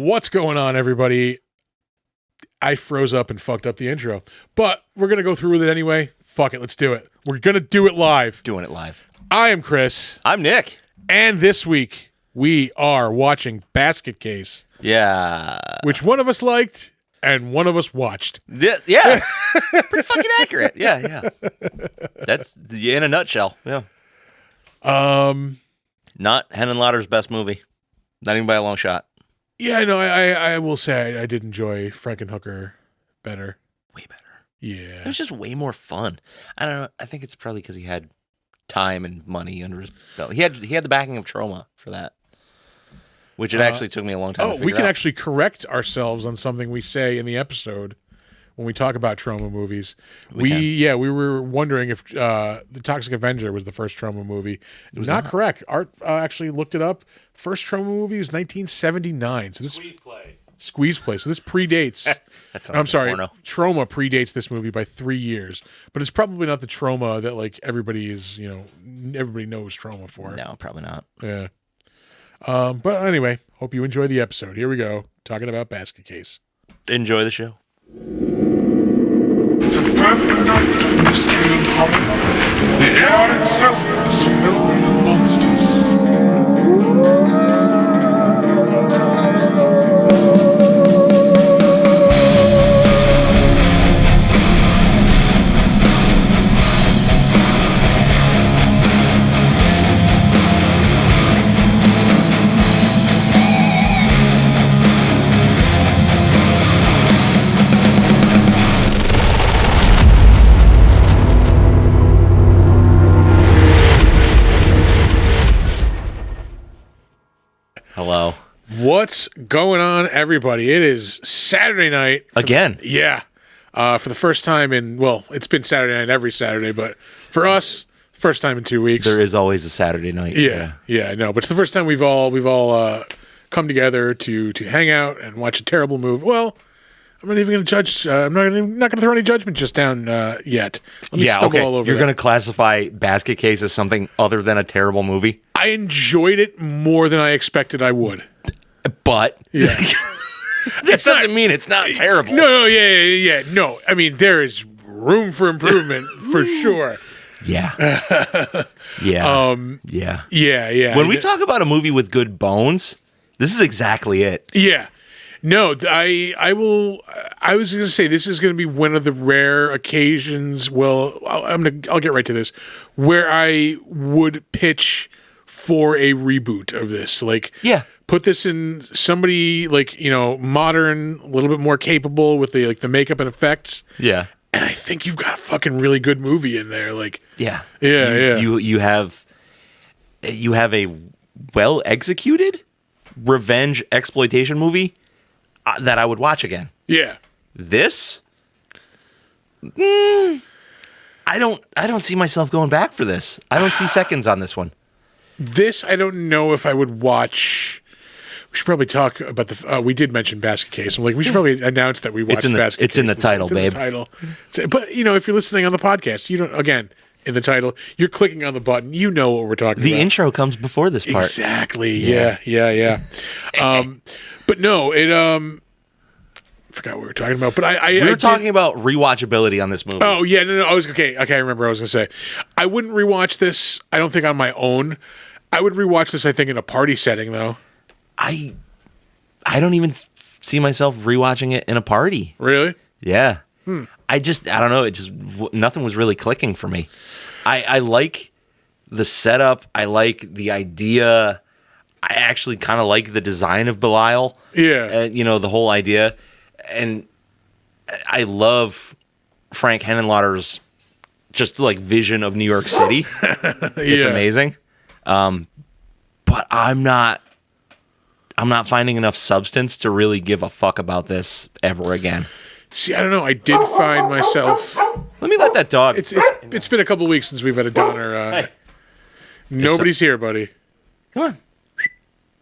What's going on, everybody? I froze up and fucked up the intro, but we're going to go through with it anyway. Fuck it, let's do it. We're going to do it live. Doing it live. I am Chris. I'm Nick. And this week, we are watching Basket Case. Yeah. Which one of us liked and one of us watched. Yeah. Pretty fucking accurate. Yeah. That's in a nutshell. Yeah. Not Henenlotter's best movie. Not even by a long shot. Yeah, no, I will say I did enjoy Frankenhooker better. Way better. Yeah. It was just way more fun. I don't know. I think it's probably because he had time and money under his belt. He had the backing of Troma for that, which it actually took me a long time to figure out. We can actually correct ourselves on something we say in the episode when we talk about Troma movies. We were wondering if The Toxic Avenger was the first Troma movie. It was not correct. Art actually looked it up. First Troma movie was 1979. So this Squeeze Play. So this predates. I'm sorry. Porno. Troma predates this movie by 3 years, but it's probably not the Troma that like everybody is. Everybody knows Troma for. No, probably not. Yeah. But anyway, hope you enjoy the episode. Here we go, talking about Basket Case. Enjoy the show. It's a perfect night in the street of home. The air itself is filled with monsters. Hello. What's going on, everybody? It is Saturday night. Again. Yeah. For the first time it's been Saturday night every Saturday, but for us, first time in 2 weeks. There is always a Saturday night. Yeah, I know. But it's the first time we've all come together to hang out and watch a terrible movie. Well, I'm not even going to judge. I'm not going to throw any judgment just down yet. Let me stumble all over You're that. going to classify Basket Case as something other than a terrible movie? I enjoyed it more than I expected I would. But Yeah. that doesn't mean it's not terrible. No, yeah. No, I mean, there is room for improvement for sure. Yeah. Yeah. When we talk about a movie with good bones, this is exactly it. Yeah. No, I was going to say this is going to be one of the rare occasions. Well, I'll get right to this, where I would pitch for a reboot of this. Like, Yeah. put this in somebody like modern, a little bit more capable with the makeup and effects. Yeah. And I think you've got a fucking really good movie in there. Like, Yeah. Yeah. You have a well executed revenge exploitation movie that I would watch again. Yeah. This, I don't see myself going back for this. I don't see seconds on this one. This, I don't know if I would watch. We should probably talk about we did mention Basket Case. I'm like, we should probably announce that we watched Basket Case. It's in the title, babe. It's in the title. But, if you're listening on the podcast, you don't, again, in the title, you're clicking on the button. You know what we're talking about. The intro comes before this part. Exactly. Yeah. But no, I forgot what we were talking about. But We were talking about rewatchability on this movie. Oh, yeah. No. I was okay. Okay. I remember what I was going to say. I wouldn't rewatch this, I don't think, on my own. I would rewatch this, I think, in a party setting, though. I don't even see myself rewatching it in a party. Really? Yeah. I don't know. It just, nothing was really clicking for me. I like the setup. I like the idea. I actually kind of like the design of Belial. Yeah. And, the whole idea. And I love Frank Henenlotter's just like vision of New York City. It's amazing. But I'm not finding enough substance to really give a fuck about this ever again. See, I don't know. I did find myself. Let me let that dog. It's been a couple weeks since we've had a downer. Hey. Nobody's here, buddy. Come on.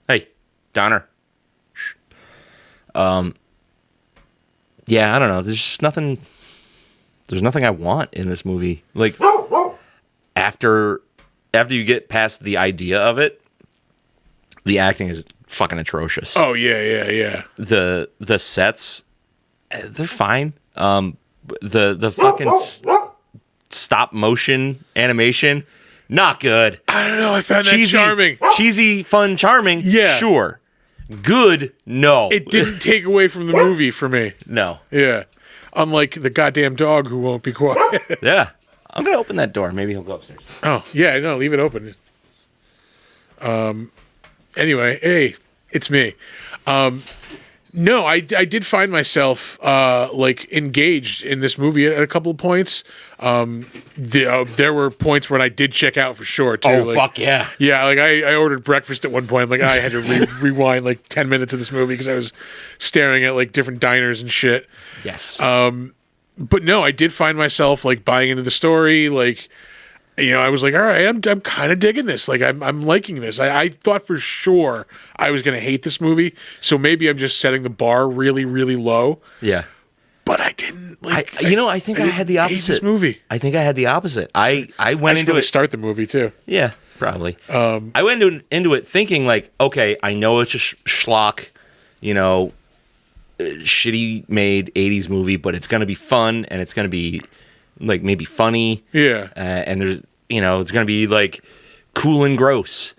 Hey, Donner. Yeah, I don't know. There's just nothing. There's nothing I want in this movie. Like after you get past the idea of it, the acting is fucking atrocious. Oh yeah. The sets, they're fine. The fucking stop motion animation, not good. I don't know. I found that charming. Cheesy, fun, charming. Yeah. Sure. Good. No. It didn't take away from the movie for me. No. Yeah. Unlike the goddamn dog who won't be quiet. Yeah. I'm gonna open that door. Maybe he'll go upstairs. Oh yeah, no, leave it open. Anyway, hey, it's me. No, I did find myself like engaged in this movie at a couple of points. There were points when I did check out for sure too. Oh, like, fuck yeah. Yeah, like I ordered breakfast at one point. Like I had to rewind like 10 minutes of this movie because I was staring at like different diners and shit. Yes. But no, I did find myself like buying into the story. Like, you know, I was like, all right, I'm kind of digging this. Like, I'm liking this. I thought for sure I was going to hate this movie. So maybe I'm just setting the bar really, really low. Yeah. But I didn't like. I think I had the opposite. Hate this movie. I think I had the opposite. I went into really it. Start the movie too. Yeah, probably. I went into it thinking like, okay, I know it's a schlock, you know, shitty made 80s movie, but it's going to be fun and it's going to be like maybe funny. Yeah. And there's, you know, it's going to be like cool and gross.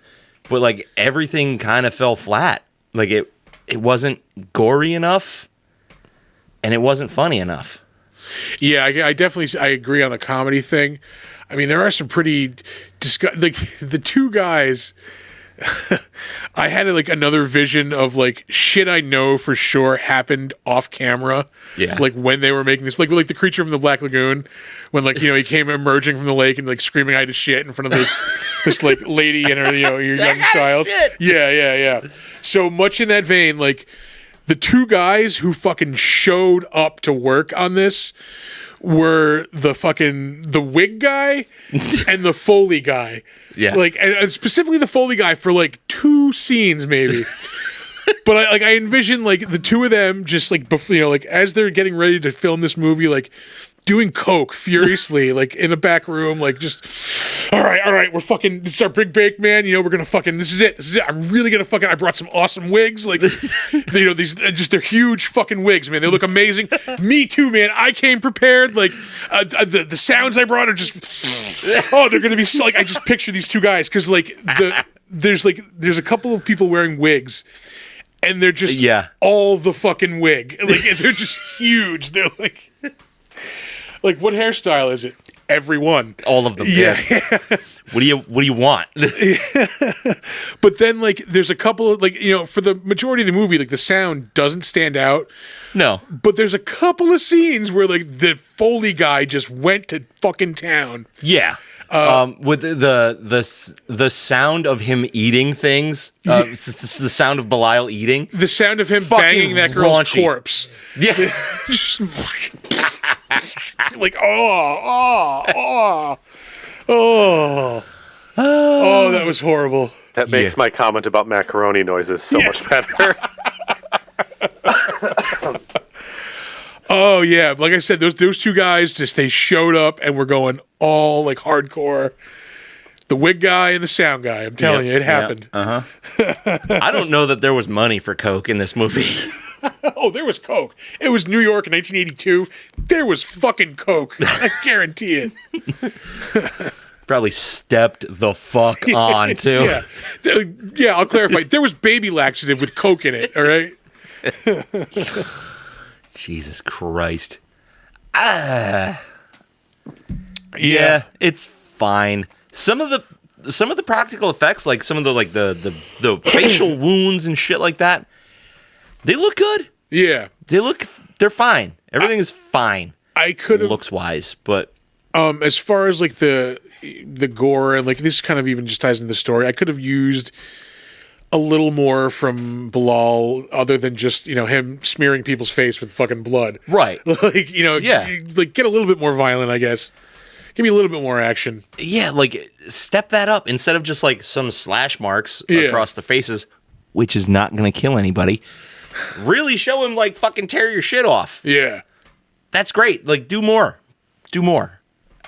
But like everything kind of fell flat. Like it wasn't gory enough and it wasn't funny enough. Yeah, I definitely agree on the comedy thing. I mean, there are some pretty like the two guys. I had like another vision of like shit I know for sure happened off camera. Yeah. Like when they were making this, like the creature from the Black Lagoon, when like, you know, he came emerging from the lake and like screaming I had shit in front of this like lady and her, you know, your young child. Yeah. So much in that vein, like the two guys who fucking showed up to work on this were the wig guy and the Foley guy. Yeah. Like, and specifically the Foley guy for like 2 scenes maybe. But I envision like the two of them just like, you know, like as they're getting ready to film this movie, like doing coke furiously, like in a back room, like just, all right, we're fucking, this is our big break, man. You know, we're gonna fucking, this is it. I'm really gonna fucking, I brought some awesome wigs, like, you know, these just they're huge fucking wigs, man. They look amazing. Me too, man. I came prepared. Like, the sounds I brought are just, oh, they're gonna be so, like, I just picture these two guys because like there's a couple of people wearing wigs. And they're just all the fucking wig. Like they're just huge. They're like what hairstyle is it? Everyone. All of them. Yeah. What do you want? But then like there's a couple of like, you know, for the majority of the movie, like the sound doesn't stand out. No. But there's a couple of scenes where like the Foley guy just went to fucking town. Yeah. With the sound of him eating things, the sound of Belial eating, the sound of him banging that girl's corpse. Yeah, like oh, that was horrible. That makes my comment about macaroni noises so much better. Oh yeah, like I said, those two guys they showed up and were going all like hardcore. The wig guy and the sound guy. I'm telling you, it happened. I don't know that there was money for coke in this movie. Oh, there was coke. It was New York in 1982. There was fucking coke. I guarantee it. Probably stepped the fuck on too. Yeah. I'll clarify. There was baby laxative with coke in it. All right. Jesus Christ. Yeah, it's fine. Some of the practical effects, like some of the facial wounds and shit like that, they look good. Yeah. They're fine. Everything is fine. I could have looks wise, but as far as like the gore and like this kind of even just ties into the story, I could have used a little more from Bilal other than just, you know, him smearing people's face with fucking blood. Right. Like, you know, like get a little bit more violent, I guess. Give me a little bit more action. Yeah, like step that up instead of just like some slash marks across the faces, which is not going to kill anybody. Really show him like fucking tear your shit off. Yeah. That's great. Like do more.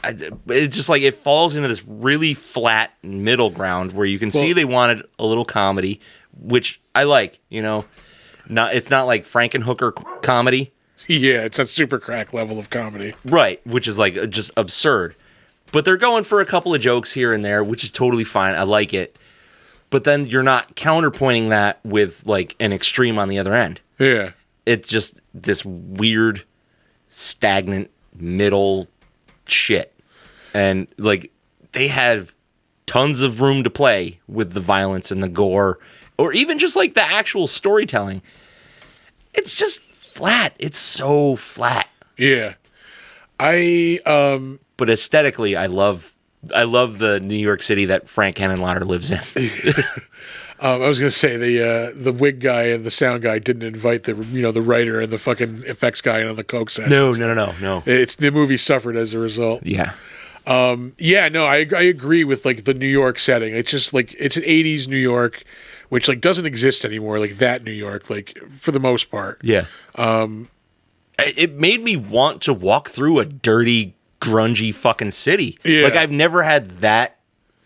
It's just like it falls into this really flat middle ground where you can see they wanted a little comedy which I like. It's not like Frankenhooker comedy. Yeah, it's that super crack level of comedy. Right, which is like just absurd. But they're going for a couple of jokes here and there, which is totally fine. I like it. But then you're not counterpointing that with like an extreme on the other end. Yeah. It's just this weird, stagnant middle shit. And like they have tons of room to play with the violence and the gore, or even just like the actual storytelling. It's just flat. It's so flat. Yeah. But aesthetically, I love the New York City that Frank Henenlotter lives in. I was gonna say the wig guy and the sound guy didn't invite the writer and the fucking effects guy in on the coke sessions. No. It's the movie suffered as a result. Yeah. I agree with like the New York setting. It's just like it's an 80s New York, which like doesn't exist anymore, like that New York, like for the most part. Yeah. It made me want to walk through a dirty, grungy fucking city. Yeah. Like I've never had that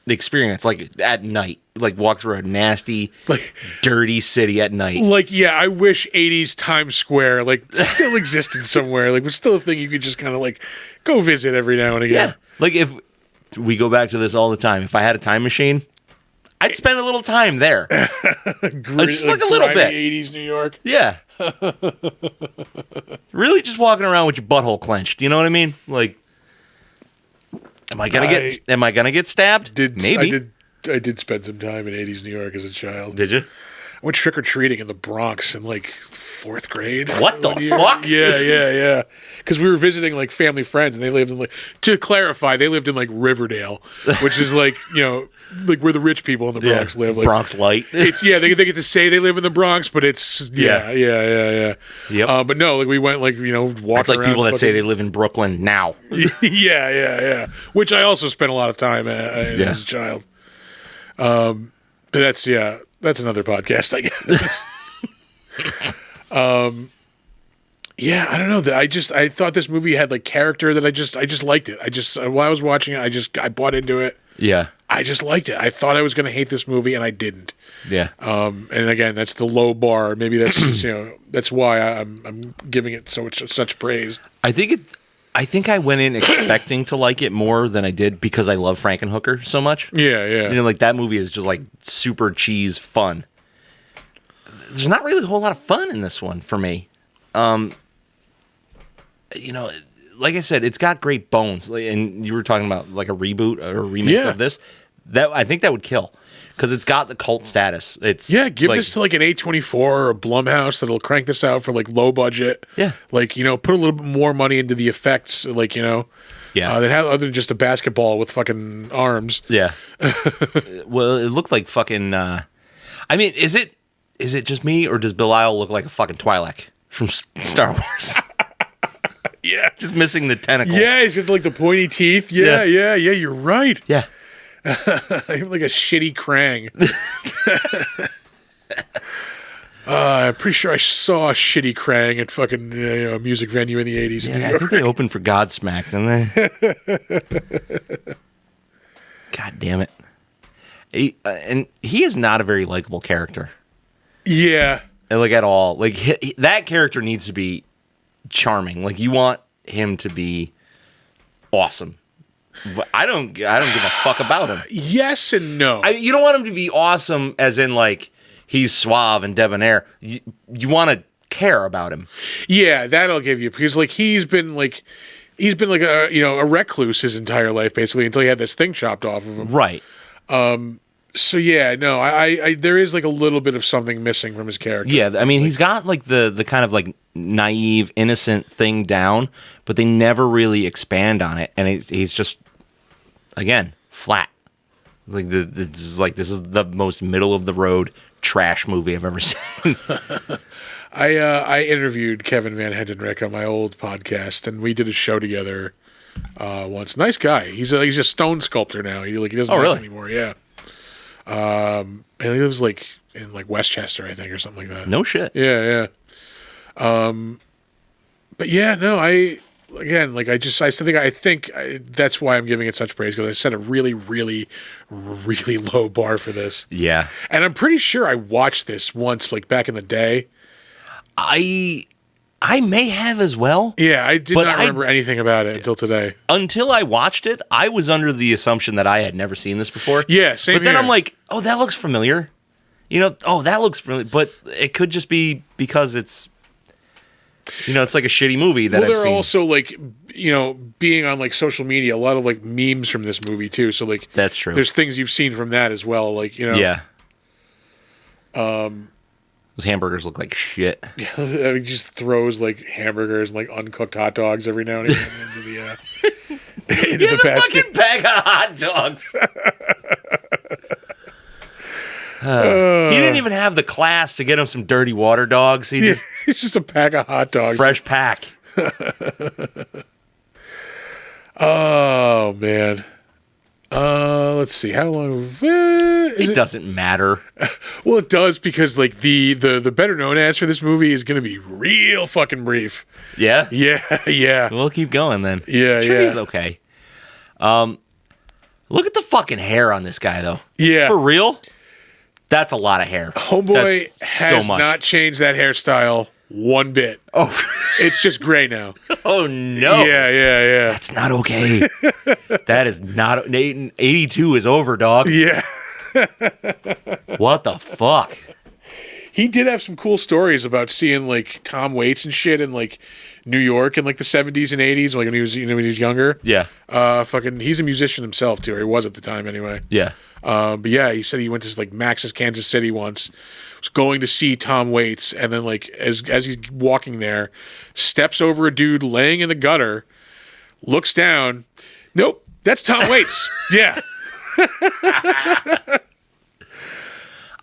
experience, like at night. Like walk through a nasty, like dirty city at night. Like, yeah, I wish 80s Times Square like still existed somewhere. Like, was still a thing you could just kind of like go visit every now and again. Yeah. Like if we go back to this all the time, if I had a time machine, I'd spend a little time there. Just like a little bit. 80s New York. Yeah. Really just walking around with your butthole clenched. You know what I mean? Like, am I gonna get stabbed? Maybe. I did spend some time in 80s New York as a child. Did you? I went trick-or-treating in the Bronx in like 4th grade. What the fuck? Yeah. Because we were visiting like family friends, and they lived in like, to clarify, they lived in like Riverdale, which is like, like where the rich people in the Bronx live. Like, Bronx Light. It's they get to say they live in the Bronx, but it's yeah. Yep. But no, like we went like walking That's like around people that say they live in Brooklyn now. yeah. Which I also spent a lot of time as a child. But that's another podcast, I guess. I don't know. I thought this movie had like character that I just liked it. While I was watching it, I bought into it. Yeah. I just liked it. I thought I was going to hate this movie, and I didn't. Yeah. And again, that's the low bar. Maybe that's just, that's why I'm giving it such praise. I think I went in expecting to like it more than I did because I love Frankenhooker so much. Yeah. Like that movie is just like super cheese fun. There's not really a whole lot of fun in this one for me. Like I said, it's got great bones. And you were talking about like a reboot or a remake of this. That I think that would kill because it's got the cult status. Give this to like an A24 or a Blumhouse that'll crank this out for like low budget. Yeah, like put a little bit more money into the effects. Like that have other than just a basketball with fucking arms. Yeah. Well, it looked like fucking. I mean, is it just me or does Belial look like a fucking Twi'lek from Star Wars? Yeah, just missing the tentacles. Yeah, he's got like the pointy teeth. Yeah. You're right. Yeah. Even like a shitty Krang. I'm pretty sure I saw a shitty Krang at fucking a music venue in the 80s in New York. I think they opened for Godsmack, didn't they? God damn it. And he is not a very likable character. Yeah. Like at all. Like that character needs to be charming. Like you want him to be awesome. But I don't give a fuck about him. Yes and no. You don't want him to be awesome as in like he's suave and debonair. You want to care about him. Yeah, that'll give you because like he's been like a recluse his entire life basically until he had this thing chopped off of him. Right. So yeah, no, I there is like a little bit of something missing from his character. Yeah, I mean he's got like the kind of like naive, innocent thing down, but they never really expand on it, and he's just again flat. Like this is the most middle of the road trash movie I've ever seen. I interviewed Kevin Van Hentenryck on my old podcast, and we did a show together once. Nice guy. He's a stone sculptor now. He doesn't work anymore. Yeah. And he lives like in like Westchester, I think, or something like that. No shit. Yeah. But yeah, no, again, like I think that's why I'm giving it such praise, because I set a really, really, really low bar for this. Yeah. And I'm pretty sure I watched this once, like back in the day. I may have as well. Yeah, I did not remember anything about it until today. Until I watched it, I was under the assumption that I had never seen this before. Yeah, same But then here. I'm like, oh, that looks familiar. That looks familiar. But it could just be because it's, it's like a shitty movie that I've there are seen. also like, being on like social media, a lot of like memes from this movie too. So like, That's true. There's things you've seen from that as well. Like, Yeah. Those hamburgers look like shit. he just throws like hamburgers and like uncooked hot dogs every now and again into the basket. Fucking bag of hot dogs. He didn't even have the class to get him some dirty water dogs. It's just a pack of hot dogs. Fresh pack. Oh man. Let's see how long. It doesn't matter. Well, it does, because like the better known as for this movie is going to be real fucking brief. Yeah. Yeah. We'll keep going then. Yeah, sure yeah. He's okay. Look at the fucking hair on this guy though. Yeah. For real. That's a lot of hair. Homeboy That's has so much. not changed that hairstyle one bit. Oh, It's just gray now. oh no. Yeah. That's not okay. That is not. 82 is over, dog. Yeah. What the fuck? He did have some cool stories about seeing like Tom Waits and shit in like New York in like the 70s and 80s, like when he was when he was younger. Yeah. He's a musician himself too, or he was at the time anyway. Yeah. But yeah, he said he went to like Max's Kansas City once, was going to see Tom Waits, and then like as he's walking there, steps over a dude laying in the gutter, looks down, nope, that's Tom Waits. Yeah.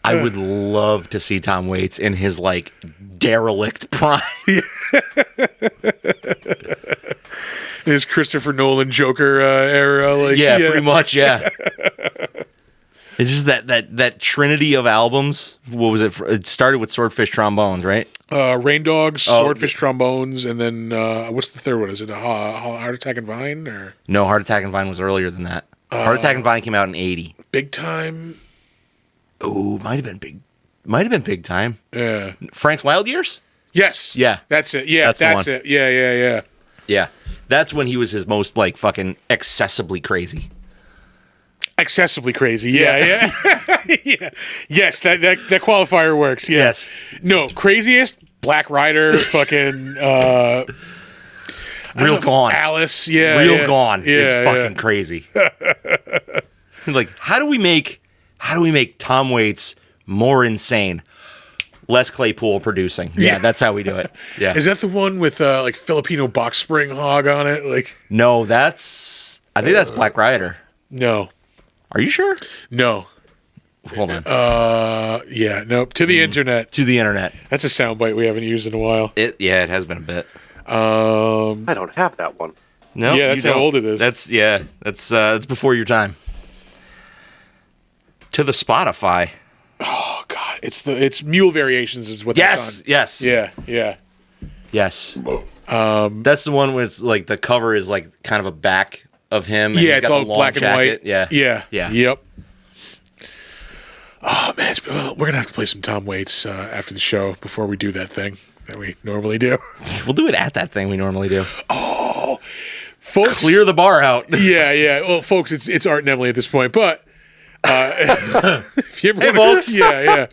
I would love to see Tom Waits in his like derelict prime. His Christopher Nolan Joker era, like Yeah, pretty much. Yeah. It's just that trinity of albums. What was it? It started with Swordfish Trombones, right? Rain Dogs, Swordfish Trombones, and then what's the third one? Is it Heart Attack and Vine or No, Heart Attack and Vine was earlier than that. Heart Attack and Vine came out in 80. Big Time? Oh, might have been Big Time. Yeah. Frank's Wild Years? Yes. Yeah. That's it. Yeah, that's the one. it. Yeah. Yeah. That's when he was his most like fucking excessively crazy. Excessively crazy. Yeah. Yeah. Yes, that qualifier works. Yeah. Yes. No, craziest Black Rider, fucking Real Gone. Alice. Yeah. Real yeah. Gone is Yeah, fucking crazy. Like, how do we make Tom Waits more insane? Les Claypool producing. Yeah, that's how we do it. Yeah. Is that the one with like Filipino box spring hog on it? Like, No, I think that's Black Rider. no. Are you sure? No. Hold on. Yeah, nope. To the internet. To the internet. That's a soundbite we haven't used in a while. It has been a bit. I don't have that one. No, Yeah, that's you how don't. old it is. That's before your time. To the Spotify. Oh God, it's Mule Variations is what that's on. Yes. Yeah. Yes. That's the one where it's like the cover is like kind of a back of him. And Yeah, he's it's got all the long black and jacket. white. Yeah. Yep. Oh man, we're gonna have to play some Tom Waits after the show before we do that thing that we normally do. We'll do it at that thing we normally do. Oh, folks, Clear the bar out. Yeah. Well, folks, it's Art and Emily at this point, but if you ever Hey, wanna, folks. yeah.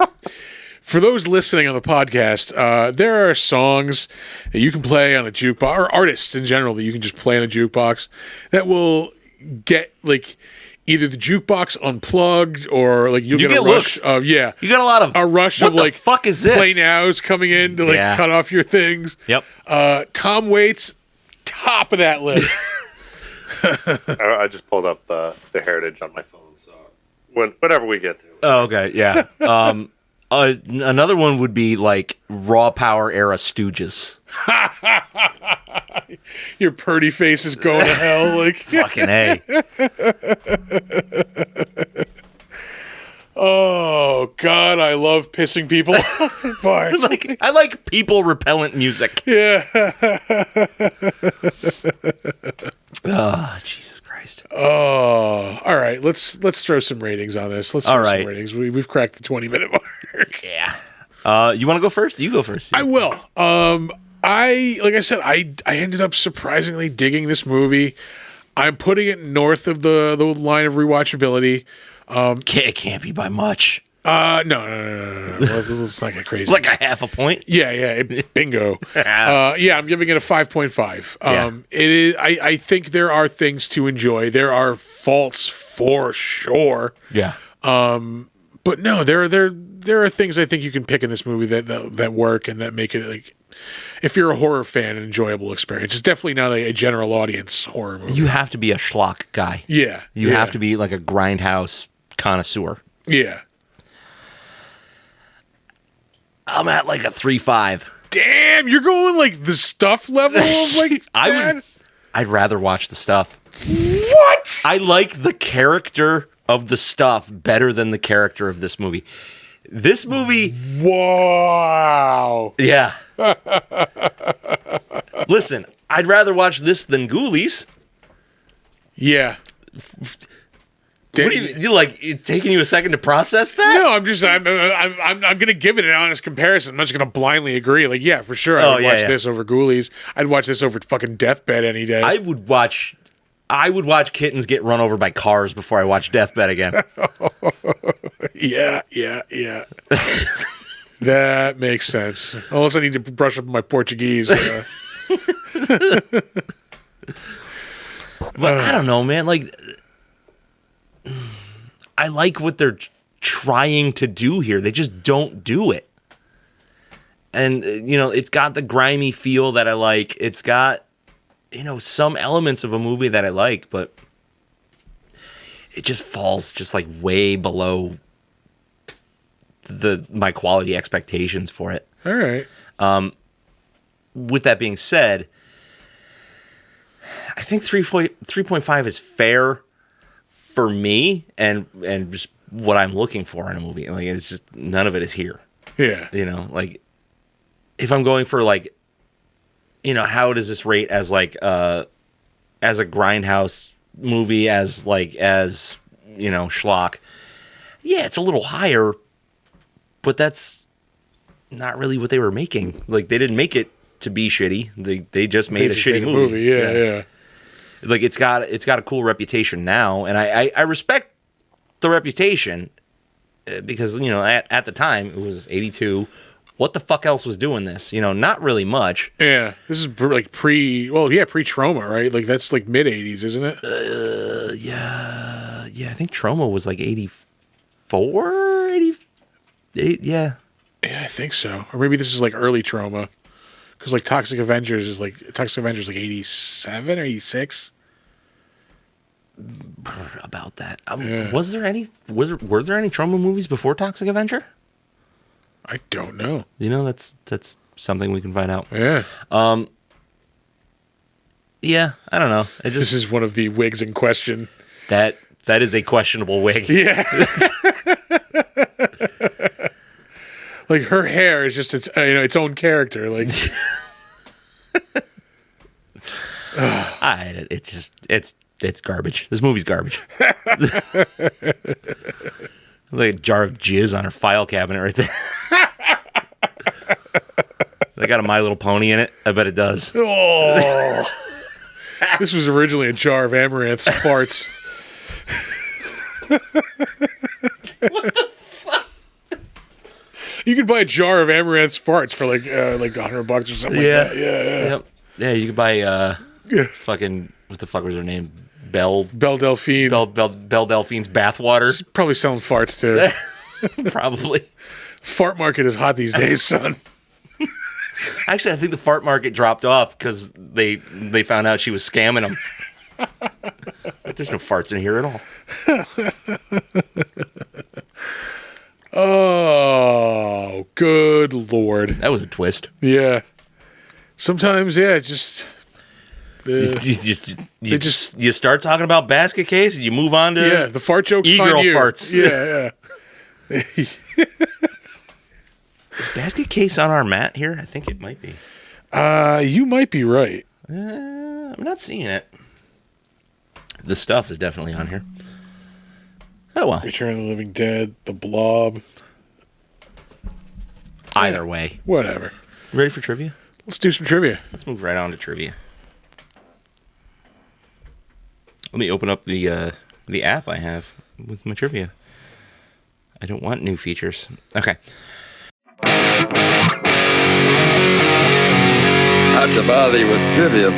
For those listening on the podcast, there are songs that you can play on a jukebox, or artists in general that you can just play on a jukebox that will get like either the jukebox unplugged or like you'll You get a get rush looks. of You got a lot of a rush what of the like fuck is this? play nows coming in to like Yeah. cut off your things. Yep. Tom Waits, top of that list. I just pulled up the Heritage on my phone, so whenever we get to it. Oh, okay. Yeah. Another one would be like Raw Power era Stooges. Your purdy face is going to hell. Like, Fucking A. oh God, I love pissing people off at bars. I like people repellent music. Yeah. Oh, Jesus Christ. Oh, all right. Let's throw some ratings on this. Let's throw some ratings. We've cracked the 20-minute mark. Yeah. You want to go first? You go first. I will. Like I said, I ended up surprisingly digging this movie. I'm putting it north of the line of rewatchability. It can't be by much. No. Let's not get crazy. Like a half a point? Yeah. Bingo. I'm giving it a 5.5. It is. I think there are things to enjoy. There are faults for sure. Yeah. But no, there are things I think you can pick in this movie that work and that make it, like, if you're a horror fan, an enjoyable experience. It's definitely not a general audience horror movie. You have to be a schlock guy. Yeah. You have to be like a grindhouse connoisseur. Yeah. I'm at like a 3.5. Damn, you're going like the stuff level of like I'd rather watch the stuff. What? I like the character of the stuff better than the character of this movie. This movie... Wow. Yeah. Listen, I'd rather watch this than Ghoulies. Yeah. What do you like? It taking you a second to process that? No, I'm gonna give it an honest comparison. I'm not just gonna blindly agree. Like, yeah, for sure, I would watch this over Ghoulies. I'd watch this over fucking Deathbed any day. I would watch kittens get run over by cars before I watch Deathbed again. Yeah. That makes sense. Unless I need to brush up my Portuguese. But I don't know, man. Like, I like what they're trying to do here. They just don't do it. And, it's got the grimy feel that I like. It's got, some elements of a movie that I like, but it just falls just like way below my quality expectations for it. All right. With that being said, I think 3.5 is fair for me and just what I'm looking for in a movie. Like, it's just none of it is here. Yeah. Like, if I'm going for like, how does this rate as like as a grindhouse movie, as schlock? Yeah, it's a little higher, but that's not really what they were making. Like, they didn't make it to be shitty. They just made a shitty movie. Yeah. Like, it's got a cool reputation now, and I respect the reputation because at the time it was 82. What the fuck else was doing this? Not really much. Yeah, this is like pre-Trauma, right? Like, that's like mid 80s, isn't it? Yeah. I think Trauma was like 84, 88. Yeah. Yeah, I think so. Or maybe this is like early Trauma, because like Toxic Avengers is like 87 or 86. About that. Was there any? Were there any Trauma movies before Toxic Avenger? I don't know. That's something we can find out. Yeah. Yeah, I don't know. This is one of the wigs in question. That is a questionable wig. Yeah. Like, her hair is just its own character. Like, it's garbage. This movie's garbage. Like a jar of jizz on her file cabinet right there. They got a My Little Pony in it. I bet it does. Oh. This was originally a jar of Amaranth's farts. What the fuck? You could buy a jar of Amaranth's farts for like $100 or something like that. Yeah. Yep. Yeah, you could buy fucking, what the fuck was her name? Belle Delphine. Belle Delphine's bathwater. She's probably selling farts too. Probably. Fart market is hot these days, son. Actually, I think the fart market dropped off because they found out she was scamming them. There's no farts in here at all. Oh, good Lord. That was a twist. Yeah. Sometimes, yeah, just... You start talking about basket case and you move on to the fart jokes e-girl find you. farts. Yeah. Is basket case on our mat here? I think it might be. You might be right. I'm not seeing it. The stuff is definitely on here. Oh, well. Return of the Living Dead, The Blob. Either way. Whatever. Ready for trivia? Let's do some trivia. Let's move right on to trivia. Let me open up the app I have with my trivia. I don't want new features. Okay. Not to bother you with trivia.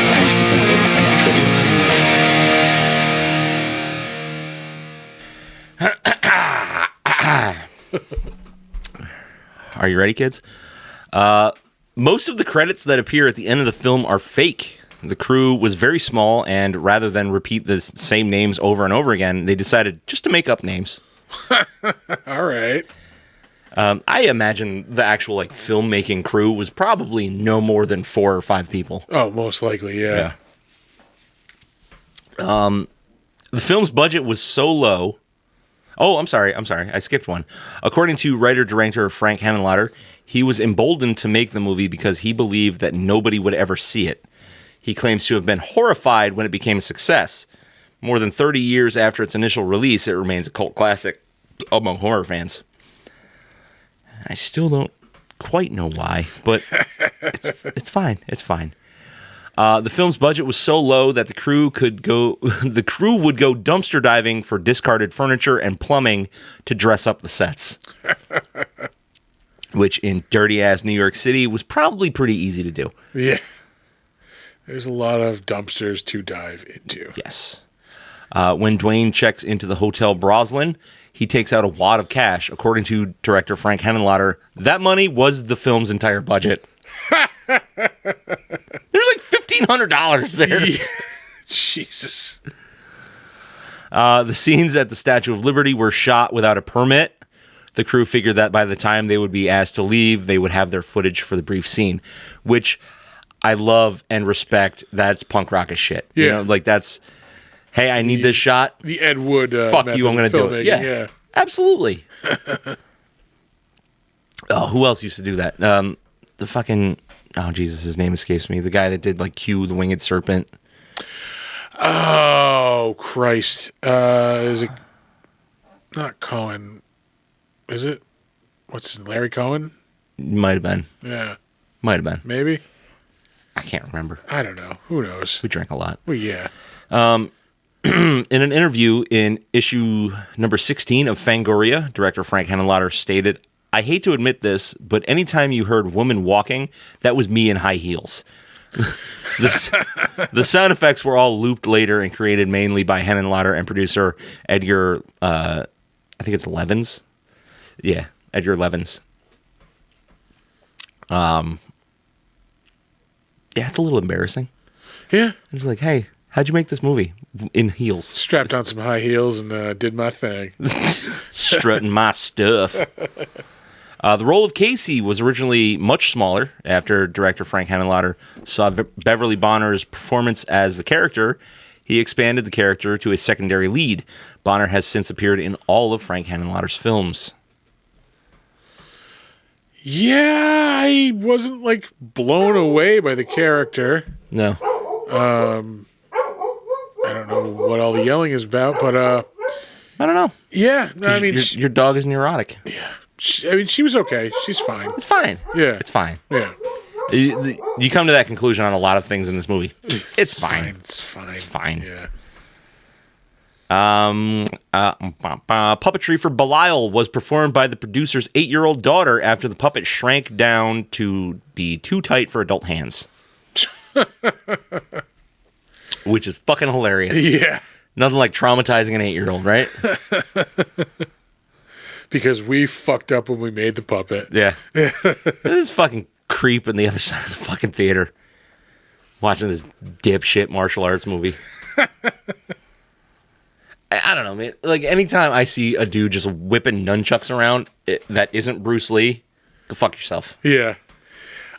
I used to think they were kind of trivial. Are you ready, kids? Most of the credits that appear at the end of the film are fake. The crew was very small, and rather than repeat the same names over and over again, they decided just to make up names. All right. I imagine the actual filmmaking crew was probably no more than 4 or 5 people. Oh, most likely, yeah. The film's budget was so low. Oh, I'm sorry. I skipped one. According to writer-director Frank Henenlotter, he was emboldened to make the movie because he believed that nobody would ever see it. He claims to have been horrified when it became a success. More than 30 years after its initial release, it remains a cult classic among horror fans. I still don't quite know why, but it's fine. It's fine. The film's budget was so low that the crew would go dumpster diving for discarded furniture and plumbing to dress up the sets. Which in dirty-ass New York City was probably pretty easy to do. Yeah. There's a lot of dumpsters to dive into. Yes. When Dwayne checks into the Hotel Broslin, he takes out a wad of cash. According to director Frank Henenlotter, that money was the film's entire budget. There's like $1,500 there. Yeah. Jesus. The scenes at the Statue of Liberty were shot without a permit. The crew figured that by the time they would be asked to leave, they would have their footage for the brief scene, which I love and respect. That's punk rock as shit. Yeah. That's, hey, I need this shot. The Ed Wood Fuck you, I'm going to do it. Yeah. Absolutely. Oh, who else used to do that? The fucking, oh, Jesus, his name escapes me. The guy that did Q, the Winged Serpent. Oh, Christ. Is it not Cohen? Is it? Larry Cohen? Might have been. Yeah. Might have been. Maybe? I can't remember. I don't know. Who knows? We drank a lot. Well, yeah. In an interview in issue number 16 of Fangoria, director Frank Henenlotter stated, "I hate to admit this, but anytime you heard woman walking, that was me in high heels." The sound effects were all looped later and created mainly by Henenlotter and producer Edgar, I think it's Levins. Yeah, Edgar Levins. Yeah, it's a little embarrassing. Yeah. I was like, hey, how'd you make this movie in heels? Strapped on some high heels and did my thing. Strutting my stuff. The role of Casey was originally much smaller. After director Frank Henenlotter saw Beverly Bonner's performance as the character, he expanded the character to a secondary lead. Bonner has since appeared in all of Frank Henenlotter's films. Yeah, I wasn't blown away by the character. No. I don't know what all the yelling is about, but I don't know. yeah, I mean, Your dog is neurotic. yeah, she was okay. She's fine. It's fine. Yeah, It's fine. Yeah, You come to that conclusion on a lot of things in this movie. It's fine. It's fine. It's fine. Yeah. Puppetry for Belial was performed by the producer's 8-year-old daughter after the puppet shrank down to be too tight for adult hands. Which is fucking hilarious. Yeah. Nothing like traumatizing an 8-year-old, right? Because we fucked up when we made the puppet. Yeah. This fucking creep on the other side of the fucking theater watching this dipshit martial arts movie. I don't know, man. Anytime I see a dude just whipping nunchucks around that isn't Bruce Lee, go fuck yourself. Yeah.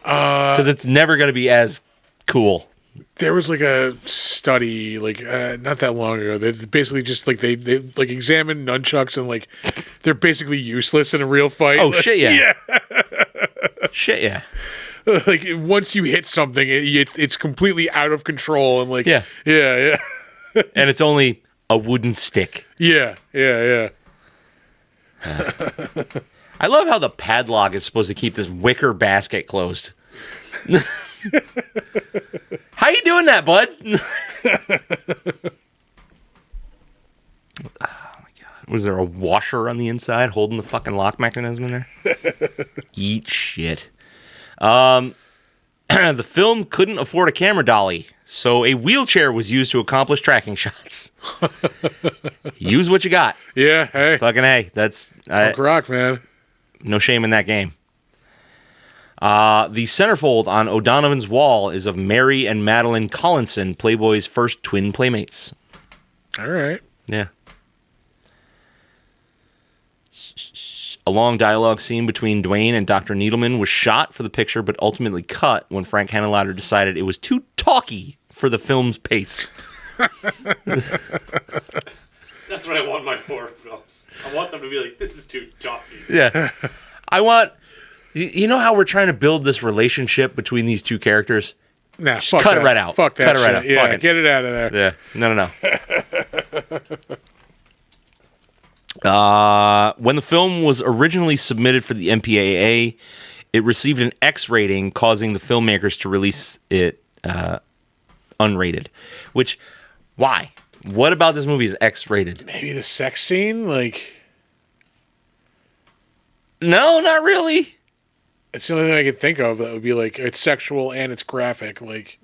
Because it's never going to be as cool. There was a study not that long ago. They basically just they examined nunchucks and they're basically useless in a real fight. Oh, shit, yeah. Shit, yeah. Like, once you hit something, it's completely out of control. And, like, Yeah. Yeah. And it's only a wooden stick. Yeah. I love how the padlock is supposed to keep this wicker basket closed. How you doing that, bud? Oh my god. Was there a washer on the inside holding the fucking lock mechanism in there? Eat shit. The film couldn't afford a camera dolly, so a wheelchair was used to accomplish tracking shots. Use what you got. Yeah, hey. Fucking A. That's Punk rock, man. no shame in that game. The centerfold on O'Donovan's wall is of Mary and Madeline Collinson, Playboy's first twin playmates. All right. Yeah. A long dialogue scene between Dwayne and Dr. Needleman was shot for the picture, but ultimately cut when Frank Henenlotter decided it was too talky for the film's pace. That's what I want my horror films. I want them to be like, this is too talky. Yeah. I want... You know how we're trying to build this relationship between these two characters? Nah, fuck cut that. it right out. Fuck that Cut it shit. right out. Yeah, Fuck it. get it out of there. Yeah. No. When the film was originally submitted for the MPAA, it received an X rating, causing the filmmakers to release it unrated. Which, why? What about this movie is X rated? Maybe the sex scene? Like, No, not really. it's the only thing I could think of that would be like, it's sexual and it's graphic. Like,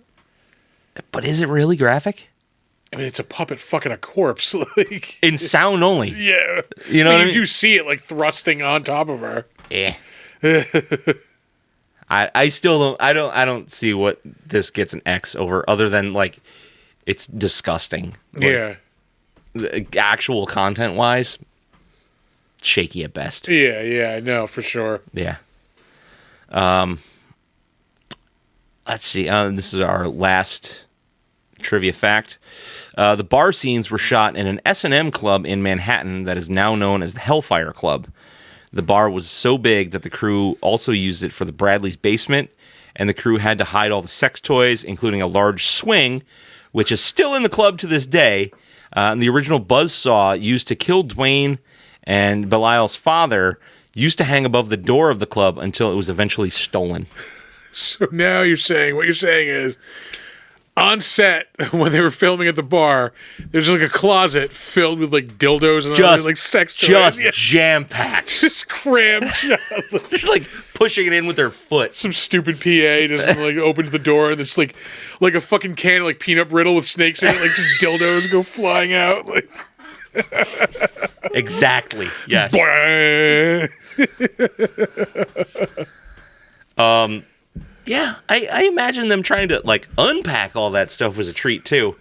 But is it really graphic? I mean, it's a puppet fucking a corpse. Like, In sound only. yeah. You know what I You mean? do see it, like, thrusting on top of her. Eh. I still don't see what this gets an X over, other than like it's disgusting. Like, Yeah. the actual content wise, shaky at best. Yeah, no, for sure. Yeah. Let's see. This is our last trivia fact. The bar scenes were shot in an S&M club in Manhattan that is now known as the Hellfire Club. The bar was so big that the crew also used it for the Bradley's basement, and the crew had to hide all the sex toys, including a large swing, which is still in the club to this day. And the original buzzsaw used to kill Dwayne and Belial's father used to hang above the door of the club until it was eventually stolen. So now what you're saying is, on set, when they were filming at the bar, there's like a closet filled with like dildos and all like sex toys. Just Yeah. jam-packed. Just crammed shut. They're like pushing it in with their foot. Some stupid PA just like opens the door and it's like a fucking can of like peanut brittle with snakes in it, like just dildos go flying out. Like Exactly. Yes. Yeah, I imagine them trying to like unpack all that stuff was a treat too.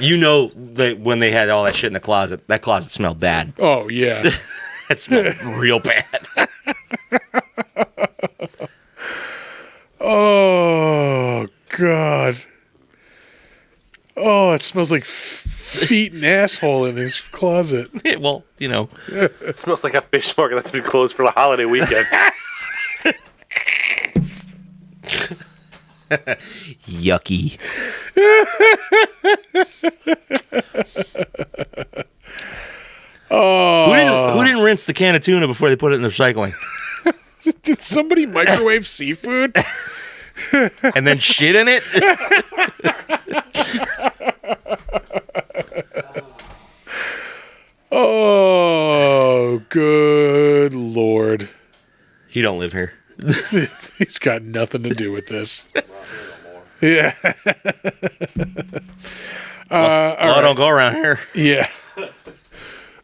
You know that when they had all that shit in the closet, that closet smelled bad. Oh yeah. It smelled real bad. Oh God. Oh, it smells like feet and asshole in his closet. Well, you know. It smells like a fish market that's been closed for the holiday weekend. Yucky. Oh, Who didn't rinse the can of tuna before they put it in the recycling? did somebody microwave seafood? And then shit in it? Oh, good Lord. You don't live here. He's got nothing to do with this. Yeah. I don't go around here. Yeah.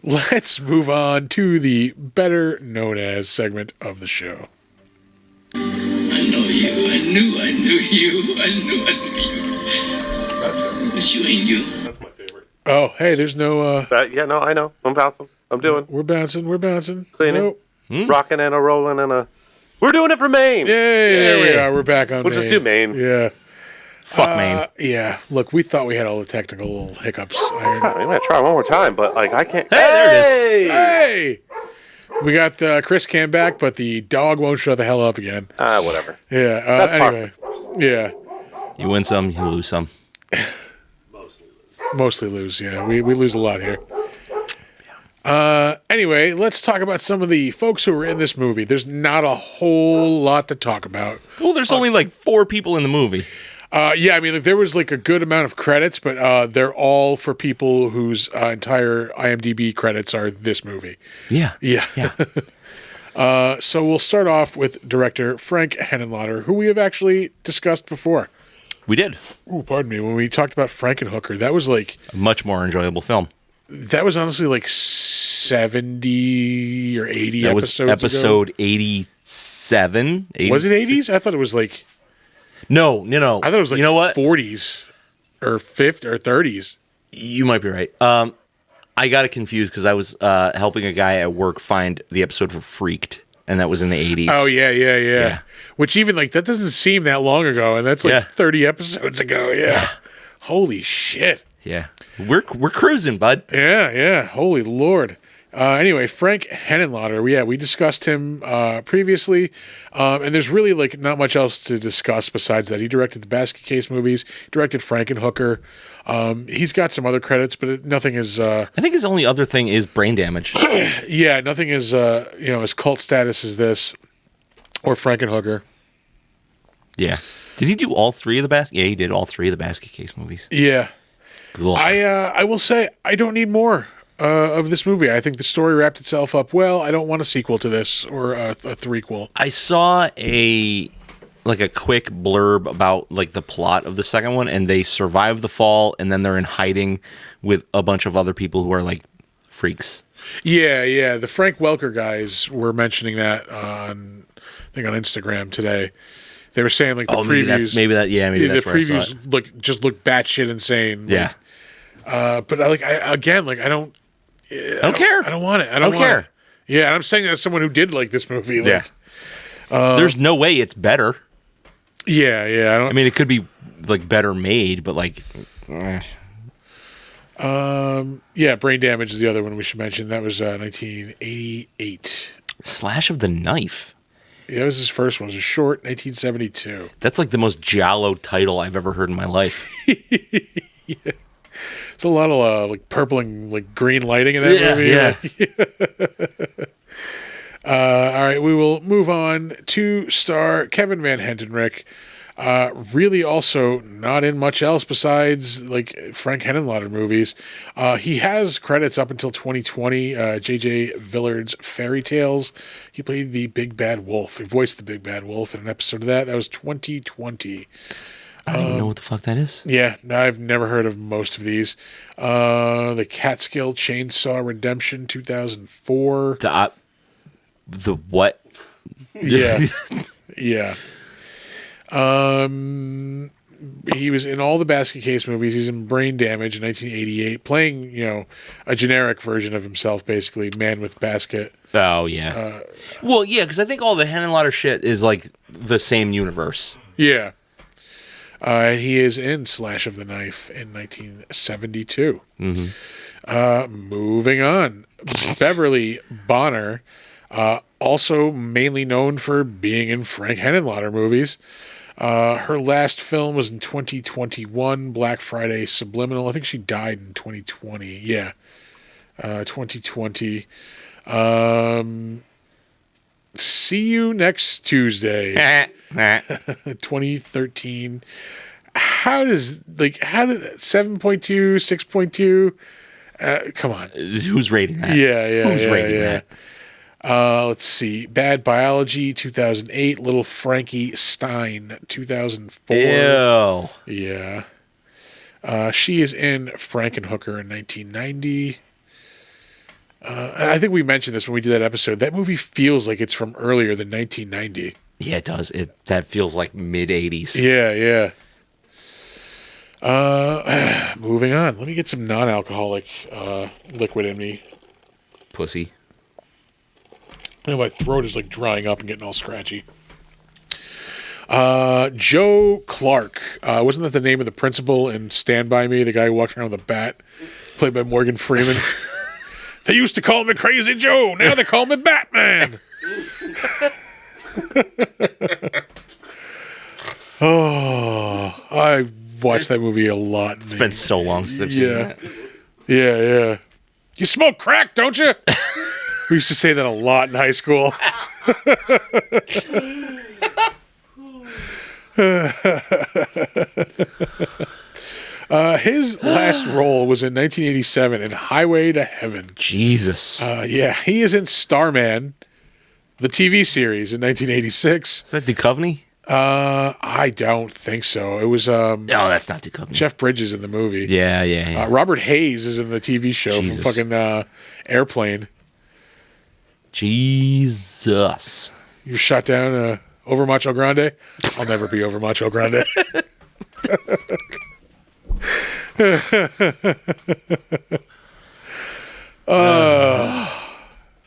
Let's move on to the better known as segment of the show. I know you. I knew you. But you ain't you. That's my favorite. Oh, hey, there's no Yeah, no, I know. I'm bouncing. I'm doing. we're bouncing. Cleaning. Nope. Rocking and a rolling and a... We're doing it for Maine. Yay, there we are. We're back on We'll Maine. just do Maine. Yeah. Fuck Maine. Yeah. Look, we thought we had all the technical hiccups. I'm gonna try one more time, but like I can't. Hey, there it is. Hey! We got Chris Cam back, but the dog won't shut the hell up again. Whatever. Yeah. That's Anyway. Yeah. You win some, you lose some. Mostly lose. Yeah. We lose a lot here. Anyway, let's talk about some of the folks who were in this movie. There's not a whole lot to talk about. Well, there's only like 4 people in the movie. Yeah, I mean, like, there was like a good amount of credits, but they're all for people whose entire IMDb credits are this movie. Yeah. Yeah. So we'll start off with director Frank Henenlotter, who we have actually discussed before. We did. Ooh, pardon me. When we talked about Frankenhooker, that was like... A much more enjoyable film. That was honestly like 70 or 80 That was episodes episode ago. 87. 80, Was it 80s? I thought it was like... No. I thought it was like you know what? 40s or 50s or 30s. You might be right. I got it confused because I was helping a guy at work find the episode for Freaked, and that was in the 80s. Oh, yeah. Which even like that doesn't seem that long ago, and that's like 30 episodes ago. Yeah. Holy shit. Yeah. We're cruising, bud. Yeah. Holy Lord. Anyway, Frank Henenlotter, we discussed him previously, and there's really like not much else to discuss besides that. He directed the Basket Case movies, directed Frankenhooker. He's got some other credits, but nothing is. I think his only other thing is Brain Damage. Yeah, nothing is as cult status as this or Frankenhooker. Yeah. Did he do all 3 of the Basket? Yeah, he did all 3 of the Basket Case movies. Yeah. Cool. I will say I don't need more of this movie. I think the story wrapped itself up well. I don't want a sequel to this or a threequel. I saw a quick blurb about like the plot of the second one, and they survive the fall, and then they're in hiding with a bunch of other people who are like freaks. Yeah. The Frank Welker guys were mentioning that on Instagram today. They were saying like the previews. Maybe that's the where I saw it. previews look batshit insane. Yeah. But I don't care. I don't want it. I don't care. Yeah, and I'm saying that as someone who did like this movie. Like, There's no way it's better. Yeah. I mean, it could be like better made, but like. Brain Damage is the other one we should mention. That was 1988. Slash of the Knife. Yeah, that was his first one. It was a short, 1972. That's like the most giallo title I've ever heard in my life. Yeah. It's a lot of like purple and like green lighting in that movie. Yeah. All right, we will move on to star Kevin Van Hentenryck. Really also not in much else besides like Frank Henenlotter movies. He has credits up until 2020, J.J. Villard's Fairy Tales. He played the Big Bad Wolf. He voiced the Big Bad Wolf in an episode of that. That was 2020. I don't even know what the fuck that is. Yeah, I've never heard of most of these. The Catskill Chainsaw Redemption, 2004. The what? Yeah. Yeah. He was in all the Basket Case movies. He's in Brain Damage in 1988, playing, a generic version of himself, basically, man with basket. Oh, yeah. Well, yeah, because I think all the Henenlotter shit is like the same universe. Yeah. He is in Slash of the Knife in 1972. Mm-hmm. Moving on. Beverly Bonner, also mainly known for being in Frank Henenlotter movies. Her last film was in 2021, Black Friday Subliminal. I think she died in 2020. Yeah. 2020. See You Next Tuesday. 2013. How did 7.2, 6.2? Come on. Who's rating that? Yeah. Who's rating that? Let's see. Bad Biology, 2008. Little Frankie Stein, 2004. Ew. Yeah. She is in Frankenhooker in 1990. I think we mentioned this when we did that episode. That movie feels like it's from earlier than 1990. Yeah, it does. That feels like mid-'80s. Yeah. Moving on. Let me get some non-alcoholic liquid in me. Pussy. My throat is like drying up and getting all scratchy. Joe Clark. Wasn't that the name of the principal in Stand By Me? The guy who walked around with a bat, played by Morgan Freeman. They used to call me Crazy Joe. Now they call me Batman. Oh, I watched that movie a lot. It's been so long since I've seen that. Yeah. You smoke crack, don't you? We used to say that a lot in high school. His last role was in 1987 in Highway to Heaven. Jesus. Yeah, he is in Starman, the TV series in 1986. Is that Duchovny? I don't think so. It was No, that's not Duchovny. Jeff Bridges in the movie. Yeah. Robert Hayes is in the TV show Jesus. from fucking Airplane. Jesus. You were shot down over Macho Grande? I'll never be over Macho Grande.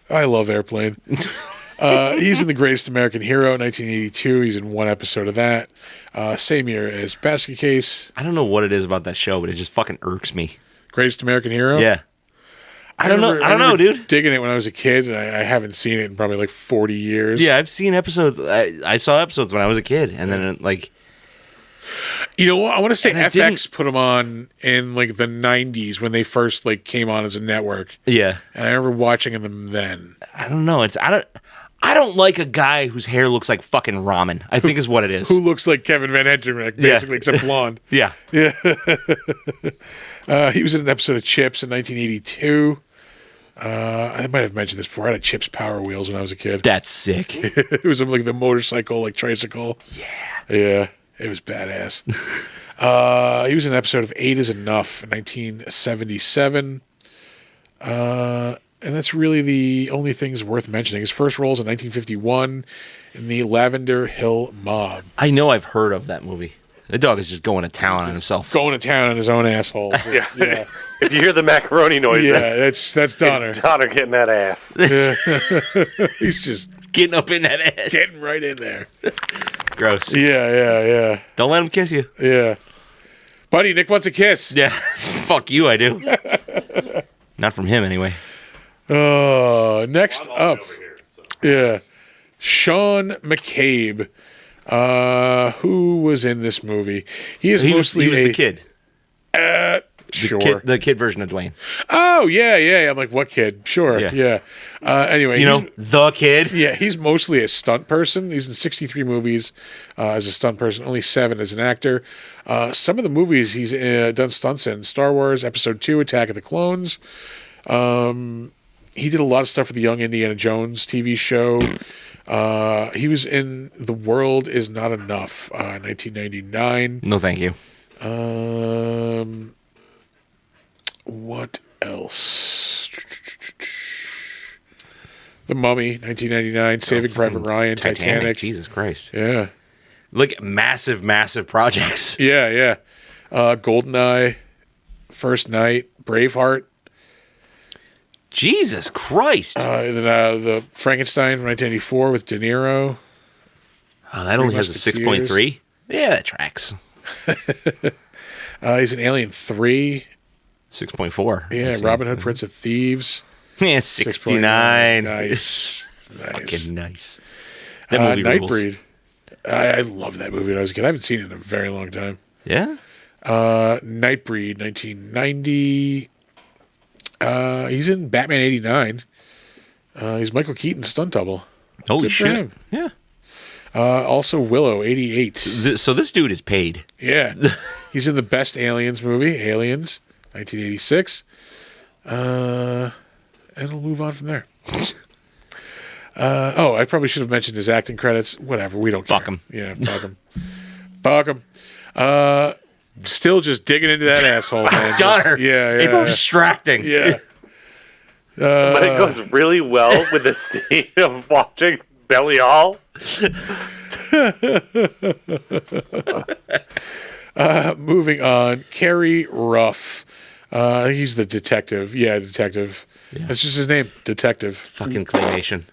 I love Airplane. He's in The Greatest American Hero, 1982. He's in one episode of that. Same year as Basket Case. I don't know what it is about that show, but it just fucking irks me. Greatest American Hero? Yeah. I don't know, dude. Digging it when I was a kid, and I haven't seen it in probably like 40 years. Yeah, I've seen episodes. I saw episodes when I was a kid, and then like, you know what? I want to say And I FX put them on in like the 90s when they first like came on as a network. yeah, And I remember watching them then. I don't know. I don't like a guy whose hair looks like fucking ramen. I think is what it is. Who looks like Kevin Van Hentenryck, basically, except blonde. Yeah. He was in an episode of Chips in 1982. I might have mentioned this before. I had a Chips Power Wheels when I was a kid. That's sick. It was like the motorcycle, like tricycle. Yeah. It was badass. He was in an episode of 8 is Enough in 1977. And that's really the only things worth mentioning. His first role is in 1951 in the Lavender Hill Mob. I know I've heard of that movie. The dog is just going to town on himself. Going to town on his own asshole. Yeah. If you hear the macaroni noise, Yeah, that's Donner. it's Donner getting that ass. He's just Getting up in that ass. getting right in there. Gross. Yeah. Don't let him kiss you. Yeah. Buddy, Nick wants a kiss. Yeah. Fuck you, I do. Not from him, anyway. Next up. Yeah. Sean McCabe. Who was in this movie? He He was the kid. Sure. The kid version of Dwayne. Oh, yeah. I'm like, what kid? Sure. Yeah. Anyway, The kid. yeah, he's mostly a stunt person. He's in 63 movies as a stunt person, only 7 as an actor. Some of the movies he's done stunts in: Star Wars Episode 2, Attack of the Clones. He did a lot of stuff for the Young Indiana Jones TV show. He was in The World Is Not Enough, 1999. No, thank you. What else? The Mummy, 1999. Saving Private Ryan, Titanic. Jesus Christ. Yeah. Like massive projects. Yeah. Goldeneye, First Night, Braveheart. Jesus Christ. Then the Frankenstein from 1984 with De Niro. Oh, that only has a Musketeers. 6.3. Yeah, that tracks. He's in Alien 3. 6.4. Yeah, Robin Hood, Prince of Thieves. Yeah, 69. Nice. Fucking nice. That movie rules. Nightbreed. I love that movie when I was a kid. I haven't seen it in a very long time. Yeah? Nightbreed, 1990. He's in Batman 89. He's Michael Keaton's stunt double. Holy Good for shit. him. Yeah. Also Willow, 88. So this dude is paid. Yeah. He's in the best Aliens movie, Aliens, 1986. And we'll move on from there. I probably should have mentioned his acting credits. Whatever, we don't care. Fuck him. Yeah, fuck him. Fuck him. Still just digging into that asshole, man. Donner. Yeah. It's distracting. Yeah. But it goes really well with the scene of watching Belly Hall. Moving on. Kerry Ruff. He's the detective. Yeah, detective. Yeah. That's just his name, detective. Fucking claymation.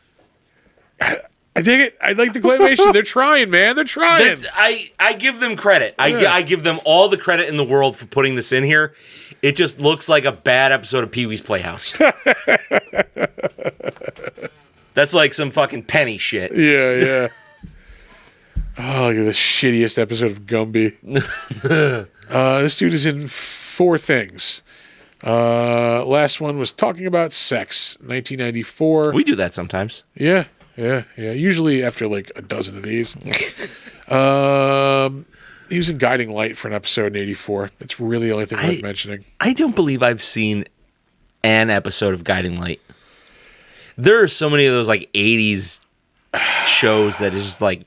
I dig it. I like the claymation. They're trying, man. They're trying. I give them credit. I give them all the credit in the world for putting this in here. It just looks like a bad episode of Pee-wee's Playhouse. That's like some fucking Penny shit. Yeah. Oh, look at the shittiest episode of Gumby. This dude is in 4 things. Last one was talking about sex, 1994. We do that sometimes. Yeah. Usually after like a dozen of these. He was in Guiding Light for an episode in 84. That's really the only thing worth mentioning. I don't believe I've seen an episode of Guiding Light. There are so many of those like 80s shows that is just like,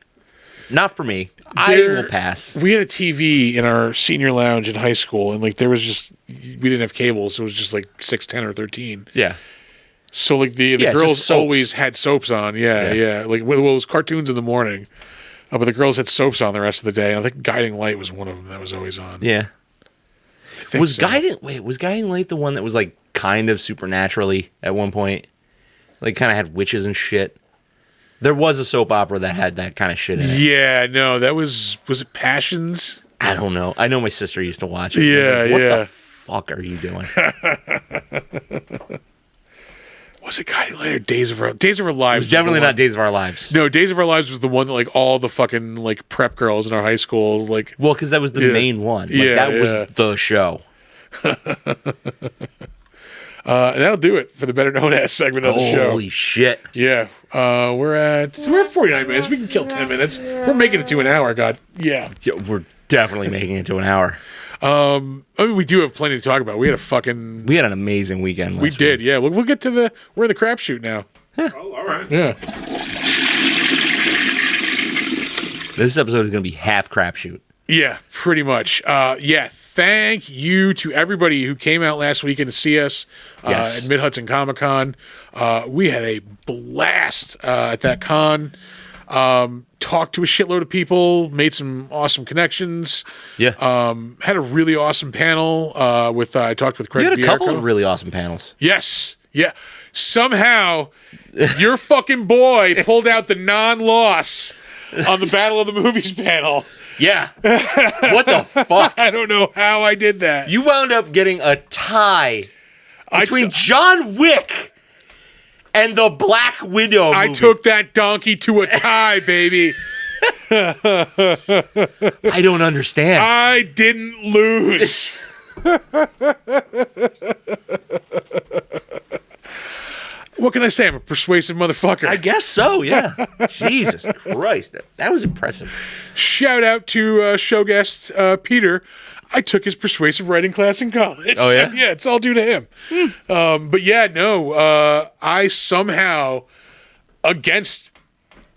not for me. I will pass. We had a TV in our senior lounge in high school, and like there was just, we didn't have cable, so it was just like 6, 10, or 13. Yeah. So like the girls always had soaps on. Yeah. Like well, it was cartoons in the morning, but the girls had soaps on the rest of the day. And I think Guiding Light was one of them that was always on. Yeah. Was Guiding Light the one that was like kind of supernaturally at one point? Like kind of had witches and shit. There was a soap opera that had that kind of shit in it. Yeah, no, that was it Passions? I don't know. I know my sister used to watch it. Yeah, what the fuck are you doing? Was it Guiding Light or Days of Our Lives? It was definitely not Days of Our Lives. No, Days of Our Lives was the one that like all the fucking like prep girls in our high school like. Well, because that was the main one. Like, that was the show. And that'll do it for the better known as segment of the show. Holy shit! Yeah, we're at 49 minutes. We can kill 10 minutes. We're making it to an hour. God, yeah, we're definitely making it to an hour. I mean, we do have plenty to talk about. We had an amazing weekend. We did. Yeah, we'll get to we're in the crapshoot now. Oh, all right. Yeah. This episode is going to be half crapshoot. Yeah, pretty much. Thank you to everybody who came out last weekend to see us at Mid-Hudson Comic-Con. We had a blast at that con. Talked to a shitload of people, made some awesome connections. Yeah. Had a really awesome panel with I talked with Craig. You had a couple Bierko. of really awesome panels. Yes. Yeah. Somehow, your fucking boy pulled out the non-loss on the Battle of the Movies panel. Yeah. What the fuck? I don't know how I did that. You wound up getting a tie between John Wick and the Black Widow movie. I took that donkey to a tie, baby. I don't understand. I didn't lose. What can I say? I'm a persuasive motherfucker. I guess so, yeah. Jesus Christ. That was impressive. Shout out to show guest Peter. I took his persuasive writing class in college. Oh, yeah? Yeah, it's all due to him. But yeah, no, I somehow, against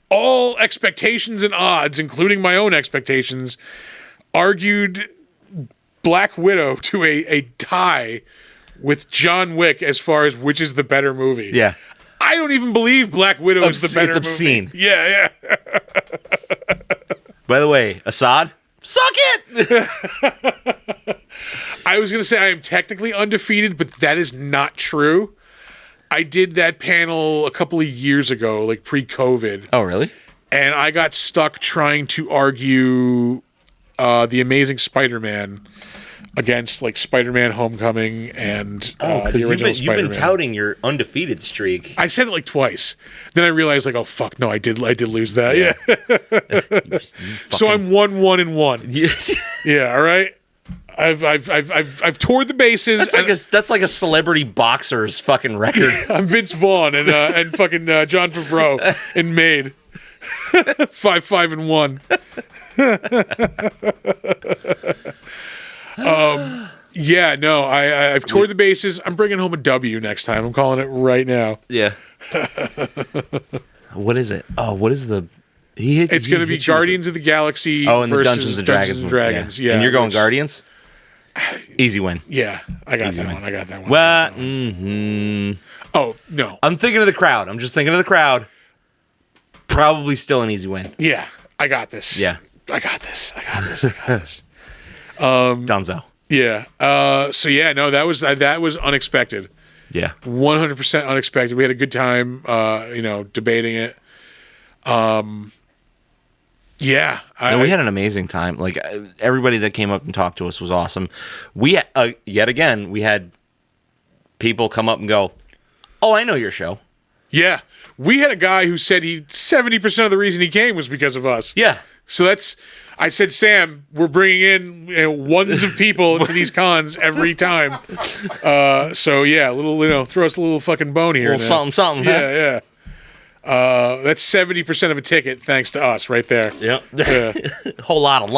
all expectations and odds, including my own expectations, argued Black Widow to a tie with John Wick as far as which is the better movie. Yeah. I don't even believe Black Widow is the better movie. It's obscene. Yeah. By the way, Assad, suck it! I was going to say I am technically undefeated, but that is not true. I did that panel a couple of years ago, like pre-COVID. Oh, really? And I got stuck trying to argue The Amazing Spider-Man against like Spider-Man Homecoming and the original Spider-Man. You've been touting your undefeated streak. I said it like twice. Then I realized like, oh fuck, no, I did lose that. Yeah. So I'm 1-1-1. Yeah, all right. I've toured the bases. That's like a celebrity boxer's fucking record. I'm Vince Vaughn and fucking John Favreau in Maid. 5-5-1. Yeah, no, I've toured the bases. I'm bringing home a W next time. I'm calling it right now. Yeah. What is it? Oh, what is the? It's going to be Guardians of the Galaxy. Oh, and the versus Dungeons and Dragons. Yeah. And you're going Guardians? Easy win. Yeah, I got that one. Well, Oh no, I'm thinking of the crowd. I'm just thinking of the crowd. Probably still an easy win. Yeah, I got this. Yeah, I got this. Donzo. Yeah. So yeah, no, that was unexpected. Yeah. 100% unexpected. We had a good time, debating it. Yeah, And we had an amazing time. Like everybody that came up and talked to us was awesome. We yet again we had people come up and go, "Oh, I know your show." Yeah, we had a guy who said 70% of the reason he came was because of us. Yeah. So I said, Sam, we're bringing in ones of people to these cons every time. So yeah, throw us a little fucking bone here. A little something. Yeah, yeah. That's 70% of a ticket, thanks to us, right there. Yep. Yeah. Whole lot of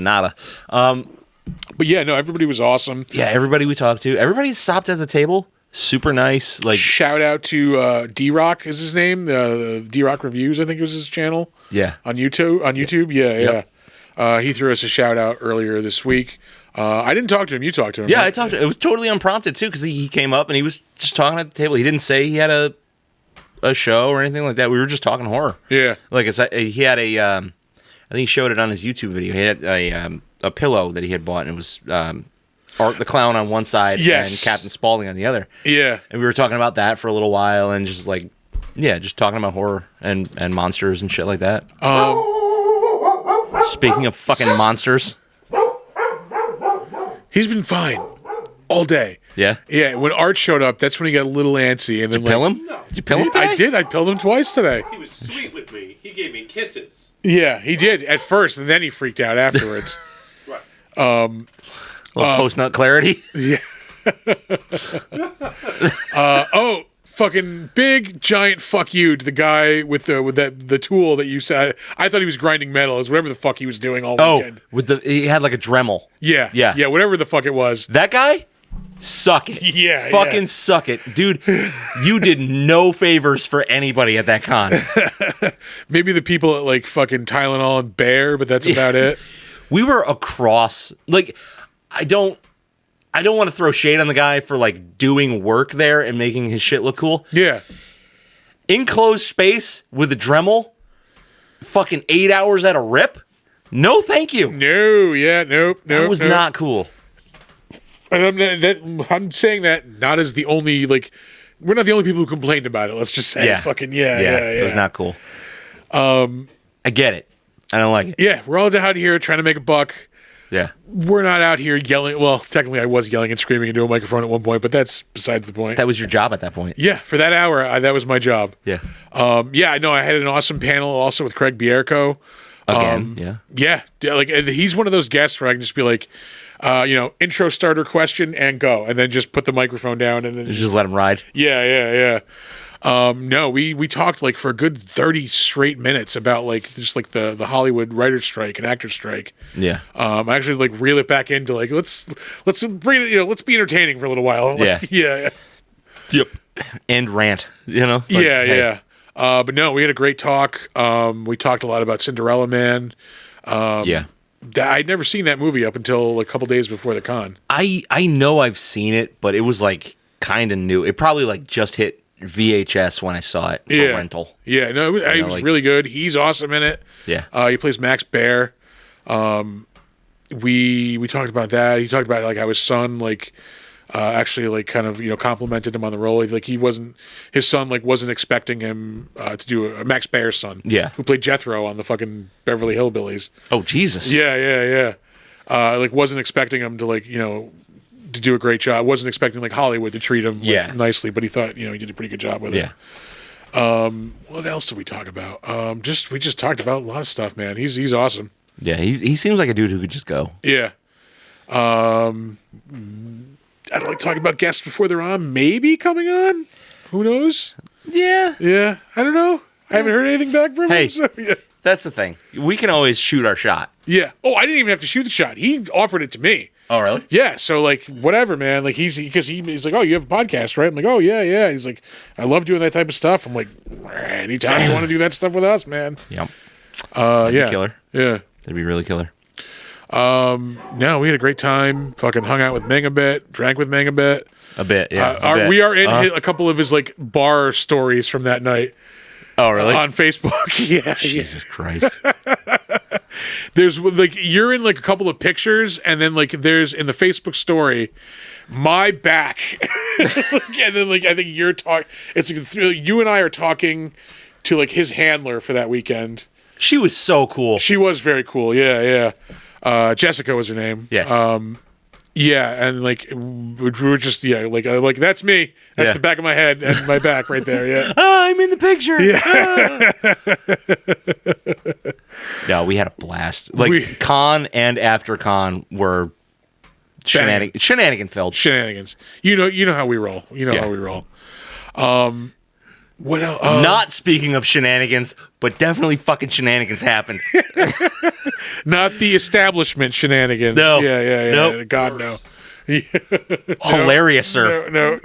nada. But yeah, no, everybody was awesome. Yeah, everybody we talked to, everybody stopped at the table. Super nice. Like shout out to D-Rock is his name. D-Rock Reviews, I think it was his channel. Yeah. On YouTube. Yeah. He threw us a shout out earlier this week. I didn't talk to him. You talked to him. Yeah, right? I talked to him. It was totally unprompted too, because he came up and he was just talking at the table. He didn't say he had a show or anything like that. We were just talking horror. Yeah. Like he had I think he showed it on his YouTube video. He had a pillow that he had bought, and it was Art the Clown on one side and Captain Spaulding on the other. Yeah. And we were talking about that for a little while and just like, just talking about horror and monsters and shit like that. Speaking of fucking monsters. He's been fine all day. Yeah? Yeah, when Art showed up, that's when he got a little antsy. And then, Pill him? Did you pill him today? I did. I pilled him twice today. He was sweet with me. He gave me kisses. Yeah, he did at first, and then he freaked out afterwards. Right. Post-nut clarity? Yeah. Fucking big giant fuck you to the guy with the tool that you said. I thought he was grinding metal. It was whatever the fuck he was doing all weekend. He had like a Dremel. Yeah, whatever the fuck it was. That guy, suck it. Yeah, fucking suck it, dude. You did no favors for anybody at that con. Maybe the people at like fucking Tylenol and Bear, but that's about it. We were across. Like, I don't want to throw shade on the guy for like doing work there and making his shit look cool. Yeah. Enclosed space with a Dremel, fucking 8 hours at a rip. No, thank you. Nope. That was not cool. And I'm saying that not as the only, like, we're not the only people who complained about it. Let's just say, It was not cool. I get it. I don't like it. Yeah, we're all out here trying to make a buck. Yeah. We're not out here yelling. Well, technically, I was yelling and screaming into a microphone at one point, but that's besides the point. That was your job at that point. Yeah, for that hour, that was my job. Yeah. I know I had an awesome panel also with Craig Bierko. Again, Yeah, like he's one of those guests where I can just be like, intro starter question and go, and then just put the microphone down and then just let him ride. Yeah. No, we talked like for a good 30 straight minutes about like just like the Hollywood writer's strike and actor's strike. Yeah. I actually like reel it back into like let's bring it, let's be entertaining for a little while. Like, yeah. Yep. And rant, Like, yeah. But no, we had a great talk. We talked a lot about Cinderella Man. I'd never seen that movie up until a couple days before the con. I know I've seen it, but it was like kind of new. It probably like just hit VHS when I saw it for rental. Yeah, no, it was really good. He's awesome in it. Yeah. He plays Max Bear. We talked about that. He talked about like how his son like actually like kind of complimented him on the role. Like his son like wasn't expecting him to do a Max Bear's son. Yeah. Who played Jethro on the fucking Beverly Hillbillies. Oh Jesus. Yeah. Like wasn't expecting him to like to do a great job. Wasn't expecting like Hollywood to treat him nicely, but he thought he did a pretty good job with it. What else did we talk about? We just talked about a lot of stuff, man. He's awesome. Yeah, he seems like a dude who could just go. Yeah. I don't like talking about guests before they're on. Maybe coming on. Who knows? Yeah. I don't know. I haven't heard anything back from him. So, yeah. That's the thing. We can always shoot our shot. Yeah. Oh, I didn't even have to shoot the shot. He offered it to me. Oh, really? Yeah. So, like, whatever, man. Like, he's like, oh, you have a podcast, right? I'm like, oh, yeah. He's like, I love doing that type of stuff. I'm like, anytime you want to do that stuff with us, man. Yep. That'd be killer. Yeah. That'd be really killer. No, we had a great time. Fucking hung out with Meng a bit, drank with Meng a bit. A bit, yeah. We are in a couple of his, like, bar stories from that night. Oh, really? On Facebook. Yeah. Jesus Christ. There's like you're in like a couple of pictures, and then like there's in the Facebook story, my back. And then like I think you're talking. It's like you and I are talking to like his handler for that weekend. She was so cool. She was very cool. Yeah. Jessica was her name. Yes. Yeah, and like we were just like that's me. That's the back of my head and my back right there. Yeah. I'm in the picture. Yeah. No, we had a blast. Like con and after con were shenanigan filled. Shenanigans. You know how we roll. How we roll. What else? Not speaking of shenanigans, but definitely fucking shenanigans happened. Not the establishment shenanigans. No. Yeah. Nope. God, no. Hilarious, sir. No.